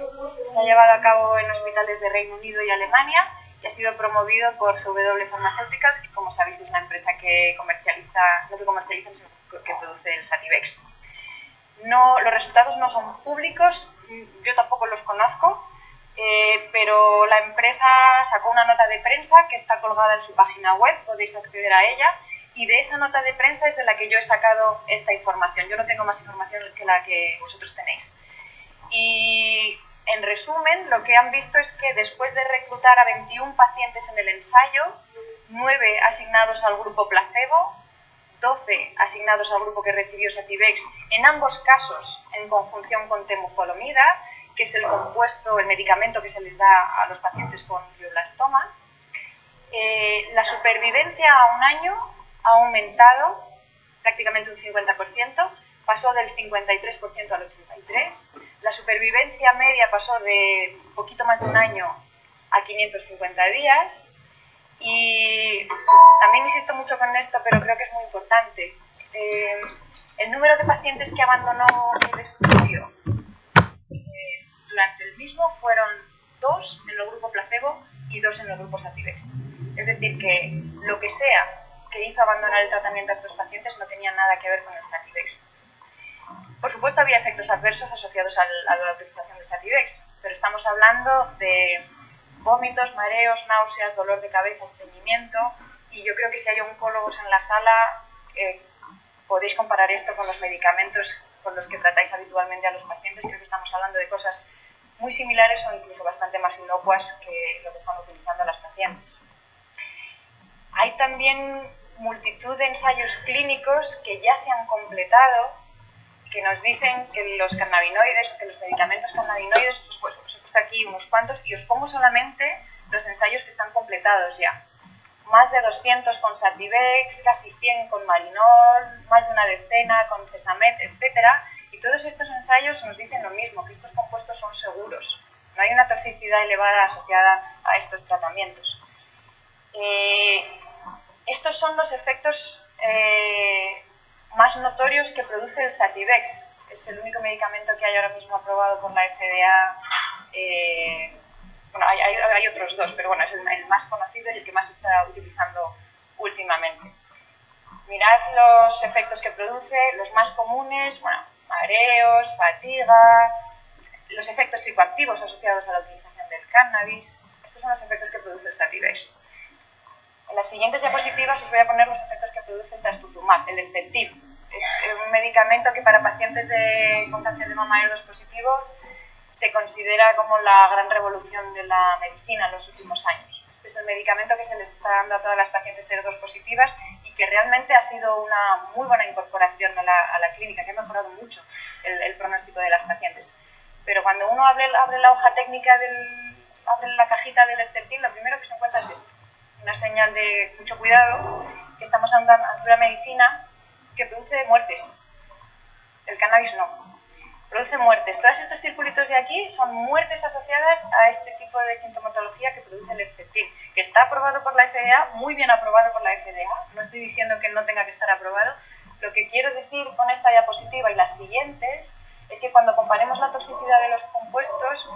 Speaker 1: Se ha llevado a cabo en hospitales de Reino Unido y Alemania y ha sido promovido por GW Pharmaceuticals, que como sabéis es la empresa que comercializa, no que comercializa, sino que produce el Sativex. Los resultados no son públicos, yo tampoco los conozco, pero la empresa sacó una nota de prensa que está colgada en su página web, podéis acceder a ella, y de esa nota de prensa es de la que yo he sacado esta información. Yo no tengo más información que la que vosotros tenéis. Y en resumen, lo que han visto es que después de reclutar a 21 pacientes en el ensayo, 9 asignados al grupo placebo, 12 asignados al grupo que recibió Sativex, en ambos casos en conjunción con temozolomida, que es el compuesto, el medicamento que se les da a los pacientes con glioblastoma. La supervivencia a un año ha aumentado prácticamente un 50%, pasó del 53% al 83%. La supervivencia media pasó de un poquito más de un año a 550 días. Y también insisto mucho con esto, pero creo que es muy importante. El número de pacientes que abandonó el estudio durante el mismo fueron 2 en el grupo placebo y 2 en el grupo Sativex. Es decir, que lo que sea que hizo abandonar el tratamiento a estos pacientes no tenía nada que ver con el Sativex. Por supuesto, había efectos adversos asociados a la utilización de Sativex, pero estamos hablando de vómitos, mareos, náuseas, dolor de cabeza, estreñimiento, y yo creo que si hay oncólogos en la sala podéis comparar esto con los medicamentos con los que tratáis habitualmente a los pacientes. Creo que estamos hablando de cosas muy similares o incluso bastante más inocuas que lo que están utilizando las pacientes. Hay también multitud de ensayos clínicos que ya se han completado, que nos dicen que los cannabinoides, que los medicamentos cannabinoides, pues os he puesto aquí unos cuantos y os pongo solamente los ensayos que están completados ya. Más de 200 con Sativex, casi 100 con Marinol, más de una decena con Cesamet, etc. Y todos estos ensayos nos dicen lo mismo, que estos compuestos son seguros. No hay una toxicidad elevada asociada a estos tratamientos. Estos son los efectos más notorios que produce el Sativex. Es el único medicamento que hay ahora mismo aprobado por la FDA. Bueno, hay otros 2, pero bueno, es el más conocido y el que más se está utilizando últimamente. Mirad los efectos que produce, los más comunes, bueno, mareos, fatiga, los efectos psicoactivos asociados a la utilización del cannabis. Estos son los efectos que produce el Sativex. En las siguientes diapositivas os voy a poner los efectos que produce el trastuzumab, el Herceptin. Es un medicamento que para pacientes con cáncer de mama HER2 positivo se considera como la gran revolución de la medicina en los últimos años. Este es el medicamento que se les está dando a todas las pacientes HER2 positivas y que realmente ha sido una muy buena incorporación a la clínica, que ha mejorado mucho el pronóstico de las pacientes. Pero cuando uno abre la hoja técnica, abre la cajita del Herceptin, lo primero que se encuentra es esto. Una señal de mucho cuidado que estamos ante una medicina que produce muertes. El cannabis no. Produce muertes. Todos estos circulitos de aquí son muertes asociadas a este tipo de sintomatología que produce el Herceptin, que está aprobado por la FDA, muy bien aprobado por la FDA. No estoy diciendo que no tenga que estar aprobado. Lo que quiero decir con esta diapositiva y las siguientes es que cuando comparemos la toxicidad de los compuestos,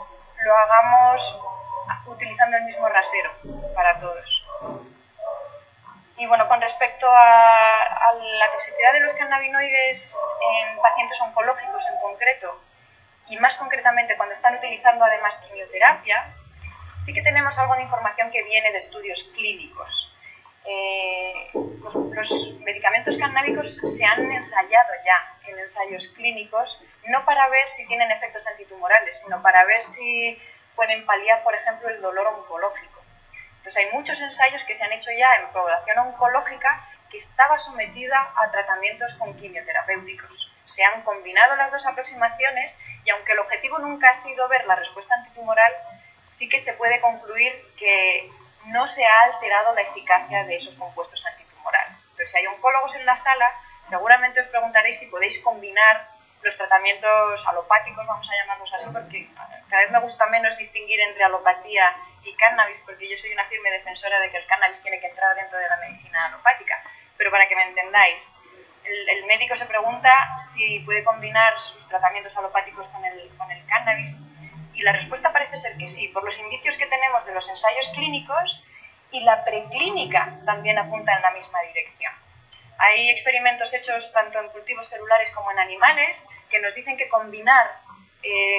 Speaker 1: lo hagamos utilizando el mismo rasero para todos. Y bueno, con respecto a la toxicidad de los cannabinoides en pacientes oncológicos en concreto, y más concretamente cuando están utilizando además quimioterapia, sí que tenemos algo de información que viene de estudios clínicos. Los medicamentos cannábicos se han ensayado ya en ensayos clínicos, no para ver si tienen efectos antitumorales, sino para ver si pueden paliar, por ejemplo, el dolor oncológico. Entonces hay muchos ensayos que se han hecho ya en población oncológica que estaba sometida a tratamientos con quimioterapéuticos. Se han combinado las dos aproximaciones y aunque el objetivo nunca ha sido ver la respuesta antitumoral, sí que se puede concluir que no se ha alterado la eficacia de esos compuestos antitumorales. Entonces, si hay oncólogos en la sala, seguramente os preguntaréis si podéis combinar los tratamientos alopáticos, vamos a llamarlos así, porque cada vez me gusta menos distinguir entre alopatía y cannabis, porque yo soy una firme defensora de que el cannabis tiene que entrar dentro de la medicina alopática. Pero para que me entendáis, el médico se pregunta si puede combinar sus tratamientos alopáticos con el cannabis, y la respuesta parece ser que sí, por los indicios que tenemos de los ensayos clínicos, y la preclínica también apunta en la misma dirección. Hay experimentos hechos tanto en cultivos celulares como en animales que nos dicen que combinar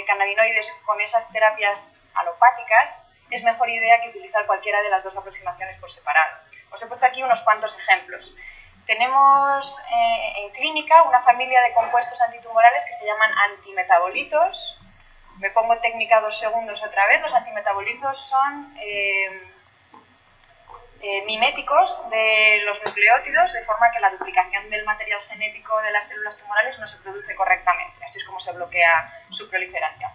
Speaker 1: cannabinoides con esas terapias alopáticas es mejor idea que utilizar cualquiera de las dos aproximaciones por separado. Os he puesto aquí unos cuantos ejemplos. Tenemos en clínica una familia de compuestos antitumorales que se llaman antimetabolitos. Me pongo técnica 2 segundos otra vez. Los antimetabolitos son miméticos de los nucleótidos, de forma que la duplicación del material genético de las células tumorales no se produce correctamente. Así es como se bloquea su proliferación.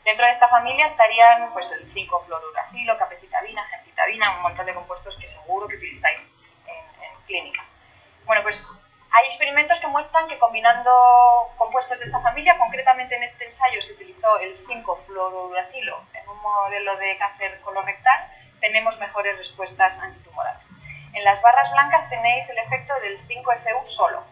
Speaker 1: Dentro de esta familia estarían pues, el 5-fluoruracilo, capecitabina, gemcitabina, un montón de compuestos que seguro que utilizáis en clínica. Bueno, pues hay experimentos que muestran que combinando compuestos de esta familia, concretamente en este ensayo se utilizó el 5-fluoruracilo en un modelo de cáncer colorectal, tenemos mejores respuestas antitumorales. En las barras blancas tenéis el efecto del 5-FU solo.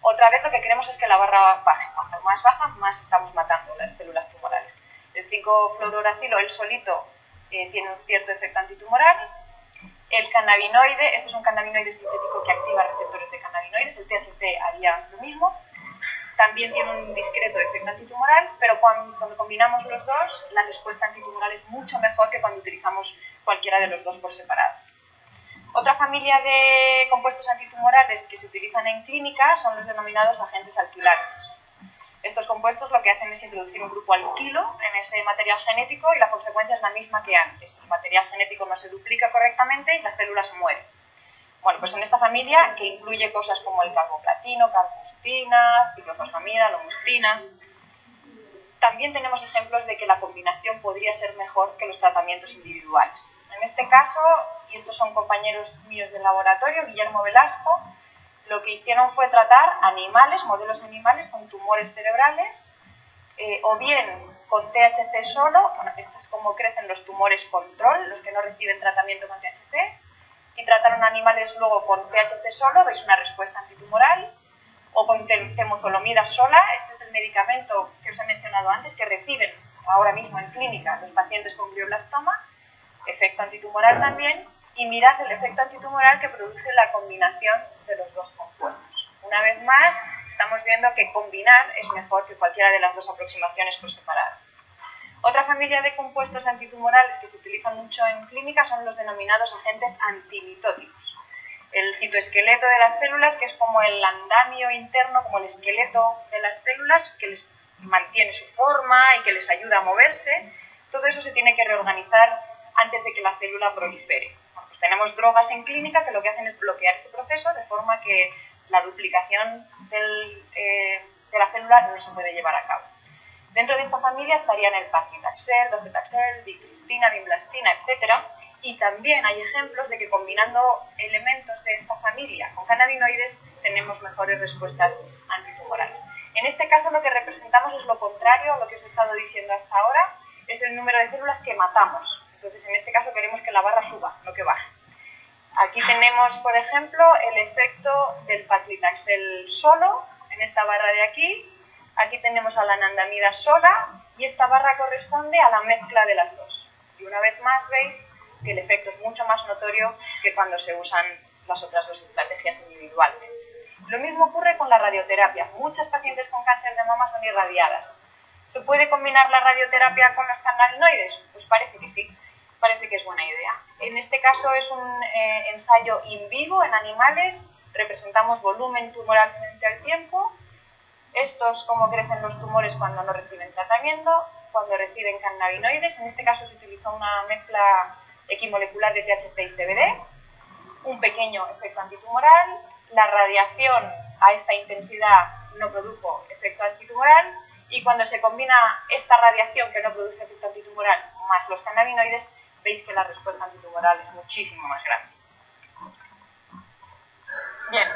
Speaker 1: Otra vez lo que queremos es que la barra baje. Cuanto más baja, más estamos matando las células tumorales. El 5-fluoruracilo, él solito, tiene un cierto efecto antitumoral. El cannabinoide, este es un cannabinoide sintético que activa receptores de cannabinoides, el THC haría lo mismo. También tiene un discreto efecto antitumoral, pero cuando combinamos los dos, la respuesta antitumoral es mucho mejor que cuando utilizamos cualquiera de los dos por separado. Otra familia de compuestos antitumorales que se utilizan en clínica son los denominados agentes alquilantes. Estos compuestos lo que hacen es introducir un grupo alquilo en ese material genético y la consecuencia es la misma que antes. El material genético no se duplica correctamente y la célula se muere. Bueno, pues en esta familia, que incluye cosas como el carboplatino, carbustina, ciclofosfamida, lomustina, también tenemos ejemplos de que la combinación podría ser mejor que los tratamientos individuales. En este caso, y estos son compañeros míos del laboratorio, Guillermo Velasco, lo que hicieron fue tratar animales, modelos animales con tumores cerebrales, o bien con THC solo, bueno, esto es como crecen los tumores control, los que no reciben tratamiento con THC, y trataron animales luego con THC solo, veis una respuesta antitumoral, o con temozolomida sola, este es el medicamento que os he mencionado antes, que reciben ahora mismo en clínica los pacientes con glioblastoma, efecto antitumoral también, y mirad el efecto antitumoral que produce la combinación de los dos compuestos. Una vez más, estamos viendo que combinar es mejor que cualquiera de las dos aproximaciones por separado. Otra familia de compuestos antitumorales que se utilizan mucho en clínica son los denominados agentes antimitóticos. El citoesqueleto de las células, que es como el andamio interno, como el esqueleto de las células, que les mantiene su forma y que les ayuda a moverse, todo eso se tiene que reorganizar antes de que la célula prolifere. Bueno, pues tenemos drogas en clínica que lo que hacen es bloquear ese proceso de forma que la duplicación de la célula no se puede llevar a cabo. Dentro de esta familia estarían el paclitaxel, docetaxel, dicristina, vinblastina, etc. Y también hay ejemplos de que combinando elementos de esta familia con cannabinoides tenemos mejores respuestas antitumorales. En este caso lo que representamos es lo contrario a lo que os he estado diciendo hasta ahora, es el número de células que matamos. Entonces en este caso queremos que la barra suba, no que baje. Aquí tenemos, por ejemplo, el efecto del paclitaxel solo, en esta barra de aquí. Aquí tenemos a la anandamida sola y esta barra corresponde a la mezcla de las dos. Y una vez más veis que el efecto es mucho más notorio que cuando se usan las otras dos estrategias individualmente. Lo mismo ocurre con la radioterapia. Muchas pacientes con cáncer de mama son irradiadas. ¿Se puede combinar la radioterapia con los cannabinoides? Pues parece que sí, parece que es buena idea. En este caso es un ensayo in vivo en animales, representamos volumen tumoral frente al tiempo. Esto es cómo crecen los tumores cuando no reciben tratamiento, cuando reciben cannabinoides. En este caso se utilizó una mezcla equimolecular de THC y CBD, un pequeño efecto antitumoral, la radiación a esta intensidad no produjo efecto antitumoral y cuando se combina esta radiación que no produce efecto antitumoral más los cannabinoides, veis que la respuesta antitumoral es muchísimo más grande. Bien,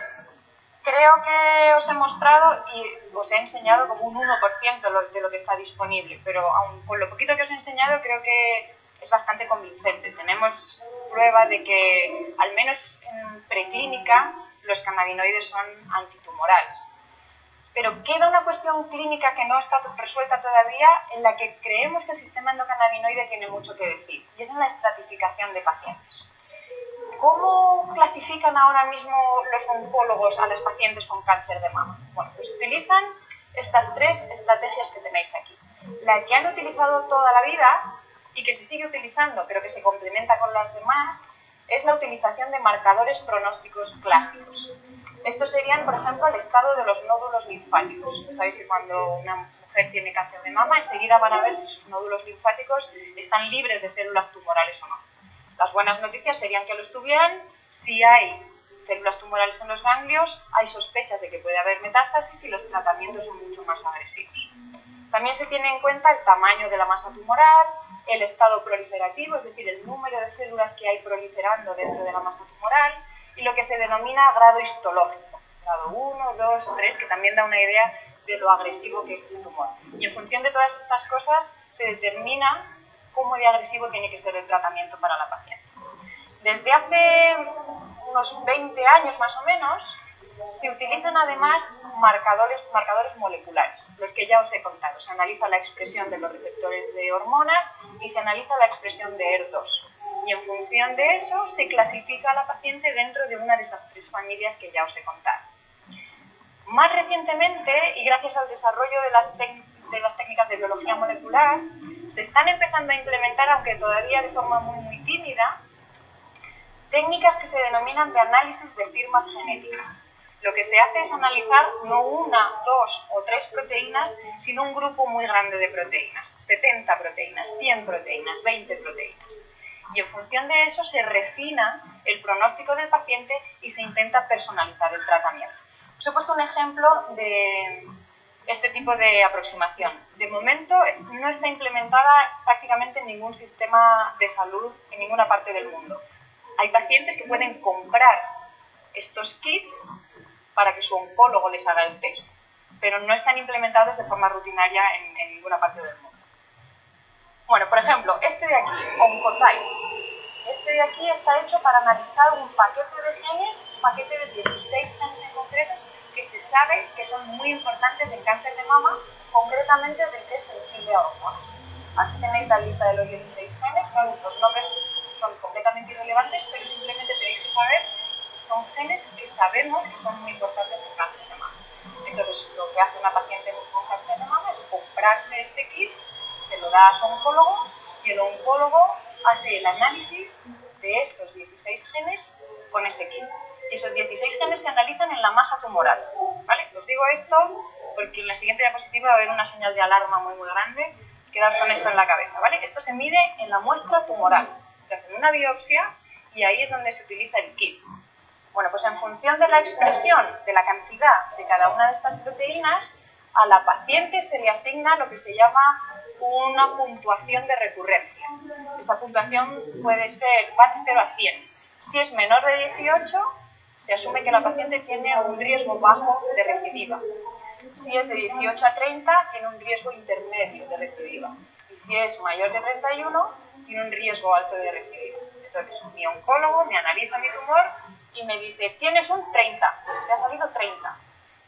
Speaker 1: creo que os he mostrado y os he enseñado como un 1% de lo que está disponible, pero aun con lo poquito que os he enseñado creo que es bastante convincente. Tenemos prueba de que, al menos en preclínica, los cannabinoides son antitumorales. Pero queda una cuestión clínica que no está resuelta todavía, en la que creemos que el sistema endocannabinoide tiene mucho que decir, y es en la estratificación de pacientes. ¿Cómo clasifican ahora mismo los oncólogos a los pacientes con cáncer de mama? Bueno, pues utilizan estas tres estrategias que tenéis aquí. La que han utilizado toda la vida y que se sigue utilizando, pero que se complementa con las demás, es la utilización de marcadores pronósticos clásicos. Estos serían, por ejemplo, el estado de los nódulos linfáticos. Sabéis que cuando una mujer tiene cáncer de mama, enseguida van a ver si sus nódulos linfáticos están libres de células tumorales o no. Las buenas noticias serían que lo estuvieran. Si hay células tumorales en los ganglios, hay sospechas de que puede haber metástasis y los tratamientos son mucho más agresivos. También se tiene en cuenta el tamaño de la masa tumoral, el estado proliferativo, es decir, el número de células que hay proliferando dentro de la masa tumoral, y lo que se denomina grado histológico, grado 1, 2, 3, que también da una idea de lo agresivo que es ese tumor. Y en función de todas estas cosas se determina cómo de agresivo tiene que ser el tratamiento para la paciente. Desde hace unos 20 años más o menos, se utilizan además marcadores moleculares, los que ya os he contado. Se analiza la expresión de los receptores de hormonas y se analiza la expresión de ER2. Y en función de eso se clasifica a la paciente dentro de una de esas tres familias que ya os he contado. Más recientemente, y gracias al desarrollo de las técnicas de biología molecular, se están empezando a implementar, aunque todavía de forma muy tímida, técnicas que se denominan de análisis de firmas genéticas. Lo que se hace es analizar no una, dos o tres proteínas, sino un grupo muy grande de proteínas, 70 proteínas, 100 proteínas, 20 proteínas. Y en función de eso se refina el pronóstico del paciente y se intenta personalizar el tratamiento. Os he puesto un ejemplo de este tipo de aproximación. De momento no está implementada prácticamente en ningún sistema de salud en ninguna parte del mundo. Hay pacientes que pueden comprar estos kits para que su oncólogo les haga el test, pero no están implementados de forma rutinaria en ninguna parte del mundo. Bueno, por ejemplo, este de aquí, Oncotype. Este de aquí está hecho para analizar un paquete de genes, un paquete de 16 genes en concreto, que se sabe que son muy importantes en cáncer de mama, concretamente del que es sensible a hormonas. Aquí tenéis la lista de los 16 genes, los nombres son completamente irrelevantes, pero simplemente tenéis que saber que son genes que sabemos que son muy importantes en cáncer de mama. Entonces, lo que hace una paciente con cáncer de mama es comprarse este kit, se lo da a su oncólogo y el oncólogo hace el análisis de estos 16 genes con ese kit. Y esos 16 genes se analizan en la masa tumoral. ¿Vale? Os digo esto porque en la siguiente diapositiva va a haber una señal de alarma muy grande. Quedaos con esto en la cabeza. ¿Vale? Esto se mide en la muestra tumoral. Se hace una biopsia y ahí es donde se utiliza el kit. Bueno, pues en función de la expresión de la cantidad de cada una de estas proteínas, a la paciente se le asigna lo que se llama una puntuación de recurrencia. Esa puntuación puede ser, va de 0 a 100. Si es menor de 18, se asume que la paciente tiene un riesgo bajo de recidiva. Si es de 18 a 30, tiene un riesgo intermedio de recidiva. Y si es mayor de 31, tiene un riesgo alto de recidiva. Entonces, mi oncólogo me analiza mi tumor y me dice, tienes un 30, te ha salido 30.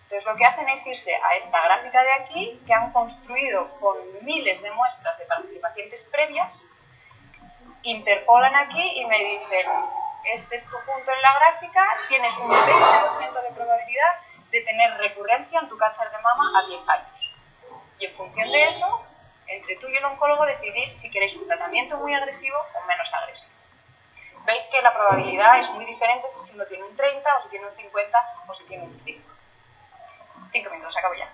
Speaker 1: Entonces, lo que hacen es irse a esta gráfica de aquí, que han construido con miles de muestras de pacientes previas, interpolan aquí y me dicen, este es tu punto en la gráfica, tienes un 20% de probabilidad de tener recurrencia en tu cáncer de mama a 10 años. Y en función de eso, entre tú y el oncólogo decidís si queréis un tratamiento muy agresivo o menos agresivo. Veis que la probabilidad es muy diferente si uno tiene un 30, o si tiene un 50, o si tiene un 5. 5 minutos, acabo ya.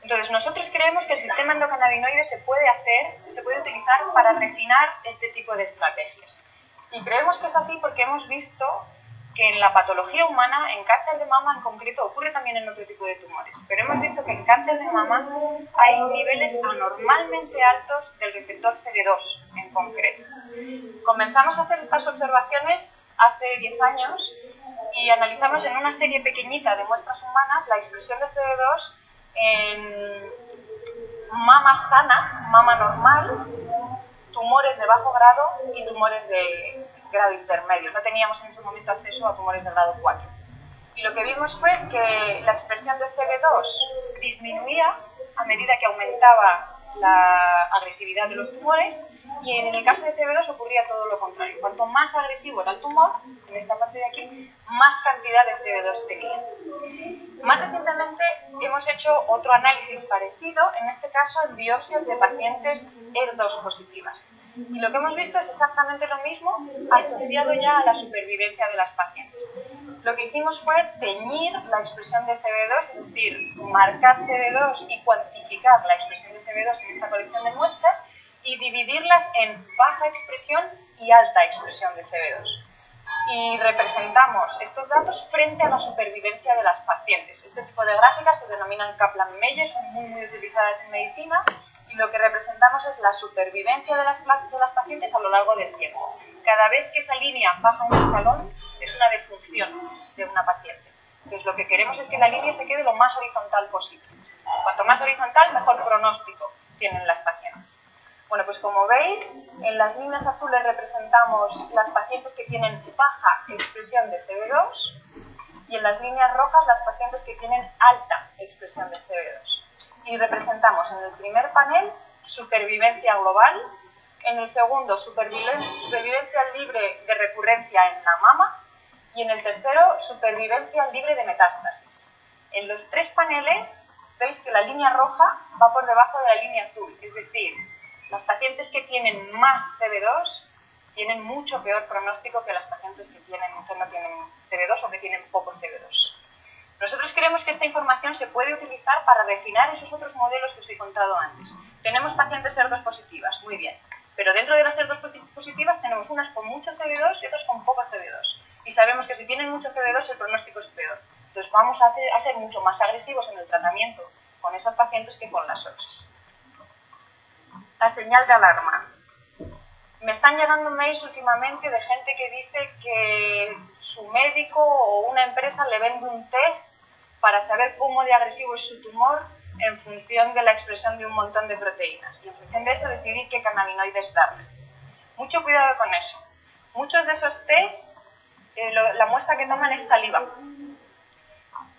Speaker 1: Entonces, nosotros creemos que el sistema endocannabinoide se puede utilizar para refinar este tipo de estrategias. Y creemos que es así porque hemos visto que en la patología humana, en cáncer de mama en concreto, ocurre también en otro tipo de tumores, pero hemos visto que en cáncer de mama hay niveles anormalmente altos del receptor CD2 en concreto. Comenzamos a hacer estas observaciones hace 10 años y analizamos en una serie pequeñita de muestras humanas la expresión de CD2 en mama sana, mama normal, tumores de bajo grado y tumores de grado intermedio. No teníamos en ese momento acceso a tumores de grado 4. Y lo que vimos fue que la expresión de CD2 disminuía a medida que aumentaba la agresividad de los tumores, y en el caso de CD2 ocurría todo lo contrario. Cuanto más agresivo era el tumor, en esta parte de aquí, más cantidad de CD2 tenía. Más recientemente hemos hecho otro análisis parecido, en este caso en biopsias de pacientes ER2 positivas. Y lo que hemos visto es exactamente lo mismo asociado ya a la supervivencia de las pacientes. Lo que hicimos fue teñir la expresión de CD2, es decir, marcar CD2 y cuantificar la expresión de CD2 en esta colección de muestras y dividirlas en baja expresión y alta expresión de CD2. Y representamos estos datos frente a la supervivencia de las pacientes. Este tipo de gráficas se denominan Kaplan-Meier, son muy utilizadas en medicina, y lo que representamos es la supervivencia de las pacientes a lo largo del tiempo. Cada vez que esa línea baja un escalón, es una defunción de una paciente. Entonces, lo que queremos es que la línea se quede lo más horizontal posible. Cuanto más horizontal, mejor pronóstico tienen las pacientes. Bueno, pues como veis, en las líneas azules representamos las pacientes que tienen baja expresión de CD2 y en las líneas rojas las pacientes que tienen alta expresión de CD2. Y representamos en el primer panel supervivencia global, en el segundo supervivencia libre de recurrencia en la mama y en el tercero supervivencia libre de metástasis. En los tres paneles veis que la línea roja va por debajo de la línea azul, es decir, las pacientes que tienen más CD2 tienen mucho peor pronóstico que las pacientes que no tienen CD2 o que tienen poco CD2. Nosotros creemos que esta información se puede utilizar para refinar esos otros modelos que os he contado antes. Tenemos pacientes ER2 positivas, muy bien, pero dentro de las ER2 positivas tenemos unas con mucho CD2 y otras con poco CD2. Y sabemos que si tienen mucho CD2 el pronóstico es peor. Entonces vamos a ser mucho más agresivos en el tratamiento con esas pacientes que con las otras. La señal de alarma. Me están llegando mails últimamente de gente que dice que su médico o una empresa le vende un test para saber cómo de agresivo es su tumor en función de la expresión de un montón de proteínas. Y en función de eso decidir qué cannabinoides darle. Mucho cuidado con eso. Muchos de esos test, la muestra que toman es saliva.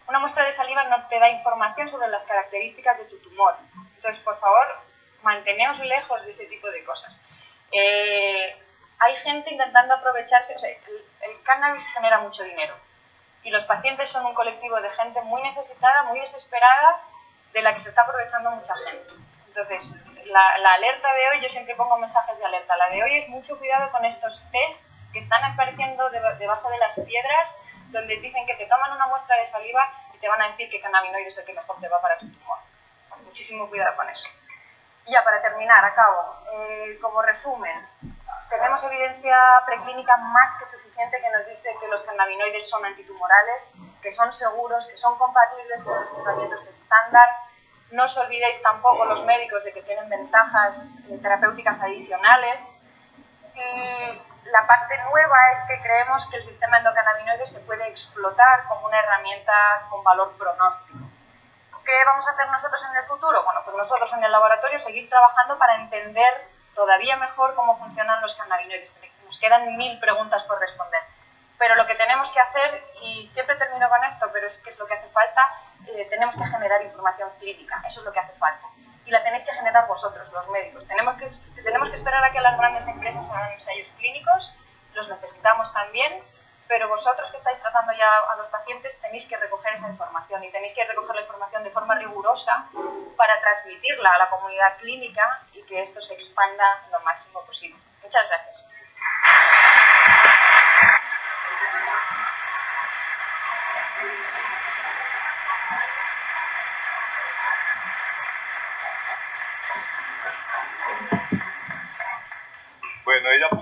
Speaker 1: Una muestra de saliva no te da información sobre las características de tu tumor. Entonces, por favor, manteneos lejos de ese tipo de cosas. Hay gente intentando aprovecharse, o sea, el cannabis genera mucho dinero y los pacientes son un colectivo de gente muy necesitada, muy desesperada, de la que se está aprovechando mucha gente. Entonces, la alerta de hoy, yo siempre pongo mensajes de alerta, la de hoy es mucho cuidado con estos test que están apareciendo debajo de las piedras, donde dicen que te toman una muestra de saliva y te van a decir que cannabinoide es el que mejor te va para tu tumor. Muchísimo cuidado con eso. Y ya para terminar, acabo. Como resumen, tenemos evidencia preclínica más que suficiente que nos dice que los cannabinoides son antitumorales. que son seguros, que son compatibles con los tratamientos estándar. No os olvidéis tampoco los médicos de que tienen ventajas terapéuticas adicionales. Y la parte nueva es que creemos que el sistema endocannabinoide se puede explotar como una herramienta con valor pronóstico. ¿Qué vamos a hacer nosotros en el futuro? Bueno, pues nosotros en el laboratorio seguir trabajando para entender todavía mejor cómo funcionan los cannabinoides. Nos quedan 1000 preguntas por responder. Pero lo que tenemos que hacer, y siempre termino con esto, pero es que es lo que hace falta, tenemos que generar información clínica, eso es lo que hace falta. Y la tenéis que generar vosotros, los médicos. Tenemos que esperar a que las grandes empresas hagan ensayos clínicos, los necesitamos también, pero vosotros que estáis tratando ya a los pacientes tenéis que recoger esa información y tenéis que recoger la información de forma rigurosa para transmitirla a la comunidad clínica y que esto se expanda lo máximo posible. Muchas gracias.